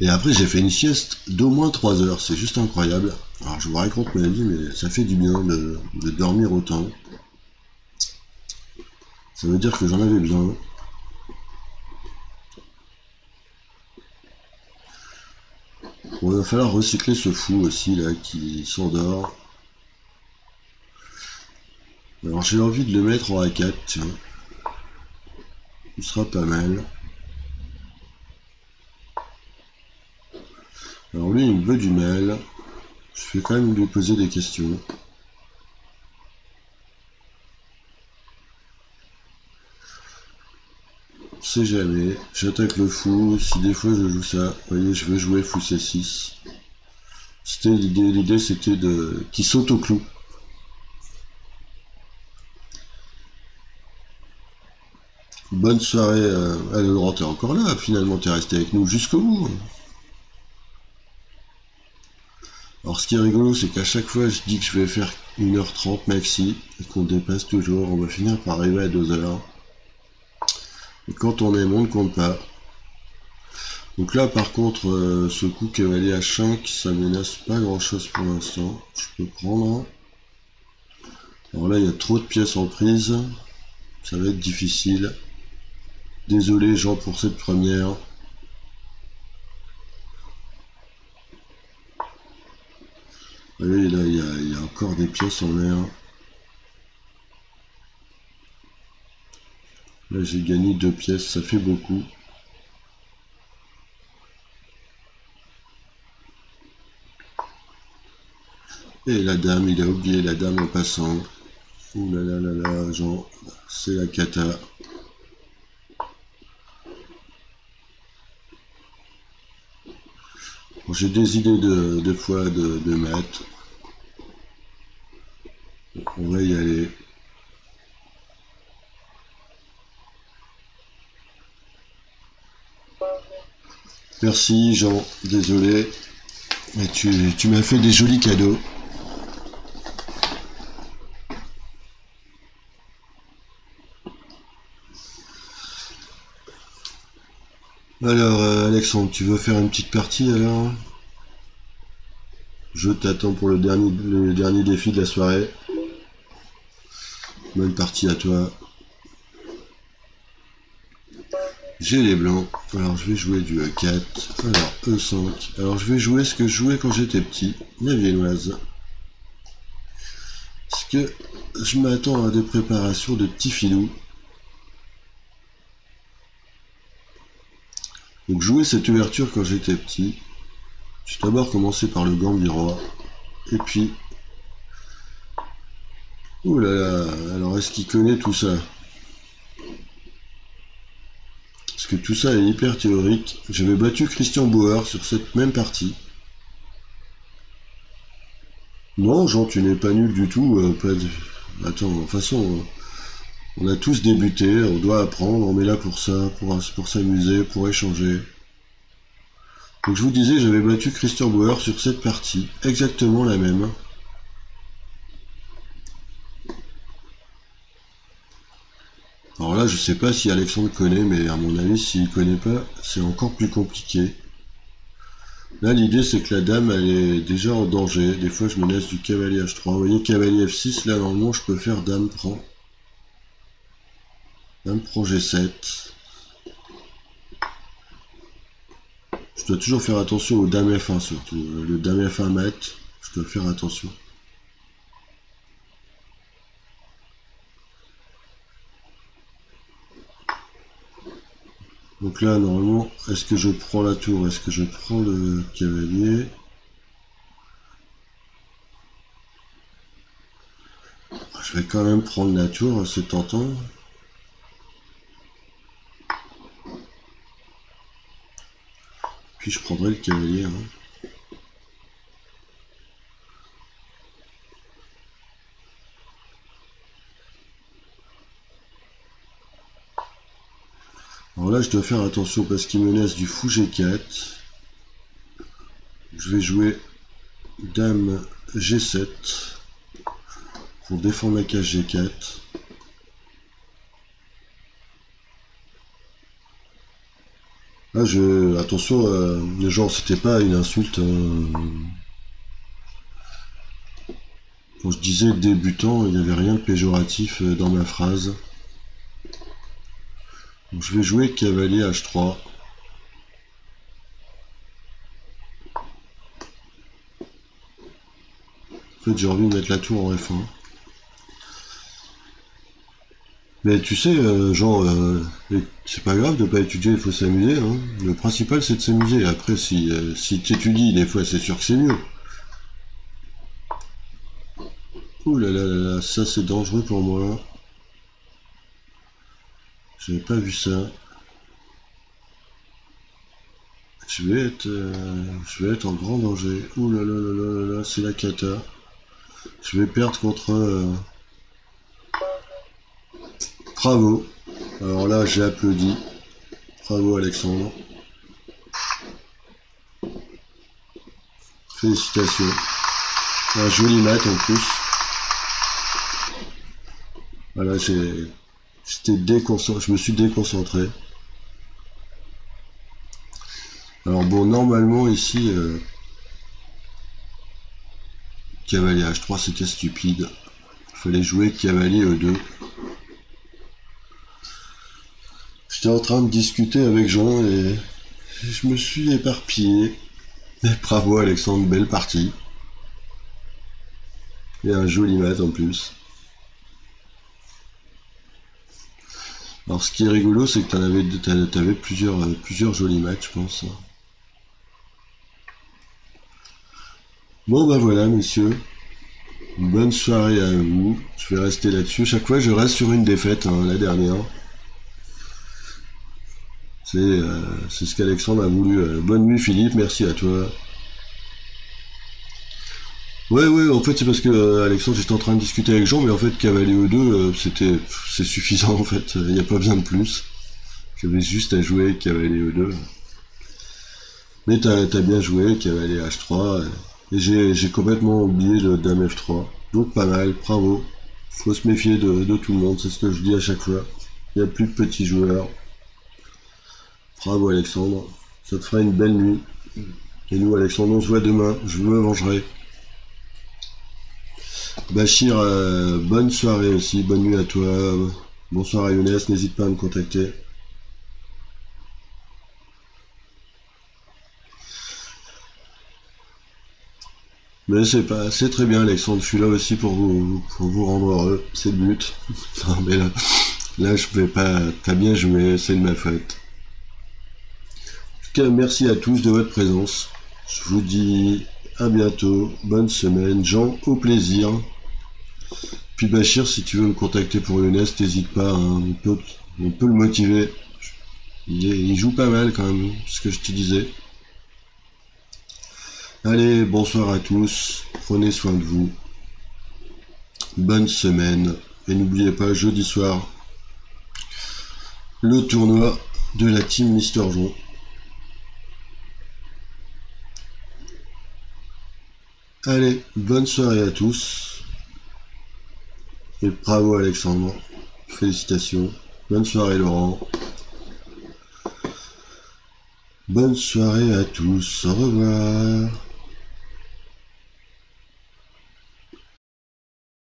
Et après j'ai fait une sieste d'au moins 3 heures. C'est juste incroyable. Alors je vous raconte ma vie, mais ça fait du bien de dormir autant. Ça veut dire que j'en avais besoin. Bon, il va falloir recycler ce fou aussi là qui s'endort. Alors j'ai envie de le mettre en A4, tiens. Ce sera pas mal. Alors lui il me veut du mal. Je vais quand même lui poser des questions. On sait jamais. J'attaque le fou. Si des fois je joue ça, vous voyez, je veux jouer fou C6. C'était l'idée. L'idée c'était de qu'il saute au clou. Bonne soirée. Allez, Laurent, t'es encore là. Finalement, t'es resté avec nous jusqu'au bout. Alors, ce qui est rigolo, c'est qu'à chaque fois, je dis que je vais faire 1h30 maxi et qu'on dépasse toujours. On va finir par arriver à 2h. Et quand on aime, on ne compte pas. Donc là, par contre, ce coup cavalier H5, ça menace pas grand-chose pour l'instant. Je peux prendre. Alors là, il y a trop de pièces en prise. Ça va être difficile. Désolé, Jean, pour cette première. Oui, là, il y a encore des pièces en l'air. Là, j'ai gagné 2 pièces, ça fait beaucoup. Et la dame, il a oublié la dame en passant. Ouh là là là là, Jean, c'est la cata. Bon, j'ai des idées de fois de maths. Donc, on va y aller. Merci Jean, désolé. Mais tu m'as fait des jolis cadeaux. Alors Alexandre, tu veux faire une petite partie alors? Je t'attends pour le dernier défi de la soirée. Bonne partie à toi. J'ai les blancs. Alors je vais jouer du E4. Alors E5. Alors je vais jouer ce que je jouais quand j'étais petit. La viennoise. Parce que je m'attends à des préparations de petits filous. Donc jouer cette ouverture quand j'étais petit. J'ai d'abord commencé par le Gambirois. Et puis... Ouh là là, alors est-ce qu'il connaît tout ça? Parce que tout ça est hyper théorique. J'avais battu Christian Bauer sur cette même partie. Non, Jean, tu n'es pas nul du tout. Attends, de toute façon, on a tous débuté, on doit apprendre, on est là pour ça, pour s'amuser, pour échanger. Donc je vous disais, j'avais battu Christian Bauer sur cette partie, exactement la même. Alors là, je sais pas si Alexandre connaît, mais à mon avis, s'il connaît pas, c'est encore plus compliqué. Là, l'idée, c'est que la dame, elle est déjà en danger. Des fois, je me laisse du cavalier H3. Vous voyez, cavalier F6, là, normalement, je peux faire dame prend. Dame prend G7. Je dois toujours faire attention au dame F1, surtout. Le dame F1 mat, je dois faire attention. Donc là, normalement, est-ce que je prends la tour? Est-ce que je prends le cavalier? Je vais quand même prendre la tour, c'est tentant. Puis je prendrai le cavalier. Hein. Alors là, je dois faire attention parce qu'il me laisse du fou G4. Je vais jouer dame G7 pour défendre la case G4. Là, attention, genre, c'était pas une insulte. Quand je disais débutant, il n'y avait rien de péjoratif dans ma phrase. Donc, je vais jouer cavalier H3. fait, j'ai envie de mettre la tour en F1. Mais tu sais, c'est pas grave de pas étudier, il faut s'amuser. Hein. Le principal, c'est de s'amuser. Après, si tu étudies, des fois, c'est sûr que c'est mieux. Ouh là là là là, ça c'est dangereux pour moi. J'avais pas vu ça. Je vais être en grand danger. Ouh là là là là là là, c'est la cata. Je vais perdre contre. Bravo. Alors là, j'ai applaudi. Bravo Alexandre. Félicitations. Un joli mat en plus. Voilà, j'étais déconcentré. Je me suis déconcentré. Alors bon, normalement ici, cavalier H3 c'était stupide. Il fallait jouer cavalier E2. J'étais en train de discuter avec Jean et je me suis éparpillé. Mais bravo Alexandre, belle partie. Et un joli mat en plus. Alors ce qui est rigolo, c'est que t'avais plusieurs jolis matchs, je pense. Bon bah voilà messieurs, bonne soirée à vous, je vais rester là-dessus, chaque fois je reste sur une défaite, hein, la dernière. C'est ce qu'Alexandre a voulu. Bonne nuit Philippe, merci à toi. Ouais, en fait c'est parce que Alexandre, j'étais en train de discuter avec Jean, mais en fait cavalier E2, c'est suffisant en fait, il n'y a pas besoin de plus. J'avais juste à jouer cavalier E2. Mais t'as bien joué, cavalier H3, et j'ai complètement oublié le dame F3. Donc pas mal, bravo. Faut se méfier de tout le monde, c'est ce que je dis à chaque fois. Il n'y a plus de petits joueurs. Bravo Alexandre, ça te fera une belle nuit. Et nous Alexandre, on se voit demain, je me vengerai. Bachir, bonne soirée aussi, bonne nuit à toi. Bonsoir à Younes, n'hésite pas à me contacter. Mais c'est très bien Alexandre, je suis là aussi pour vous rendre heureux, c'est le but. Non mais là je vais pas, t'as bien joué, c'est de ma faute. En tout cas, merci à tous de votre présence. Je vous dis à bientôt, bonne semaine, Jean, au plaisir. Puis Bachir, si tu veux me contacter pour Younes, n'hésite pas, hein, on peut le motiver. Il joue pas mal quand même, ce que je te disais. Allez, bonsoir à tous, prenez soin de vous, bonne semaine, et n'oubliez pas, jeudi soir, le tournoi de la team Mister Jean. Allez, bonne soirée à tous, et bravo Alexandre, félicitations, bonne soirée Laurent, bonne soirée à tous, au revoir.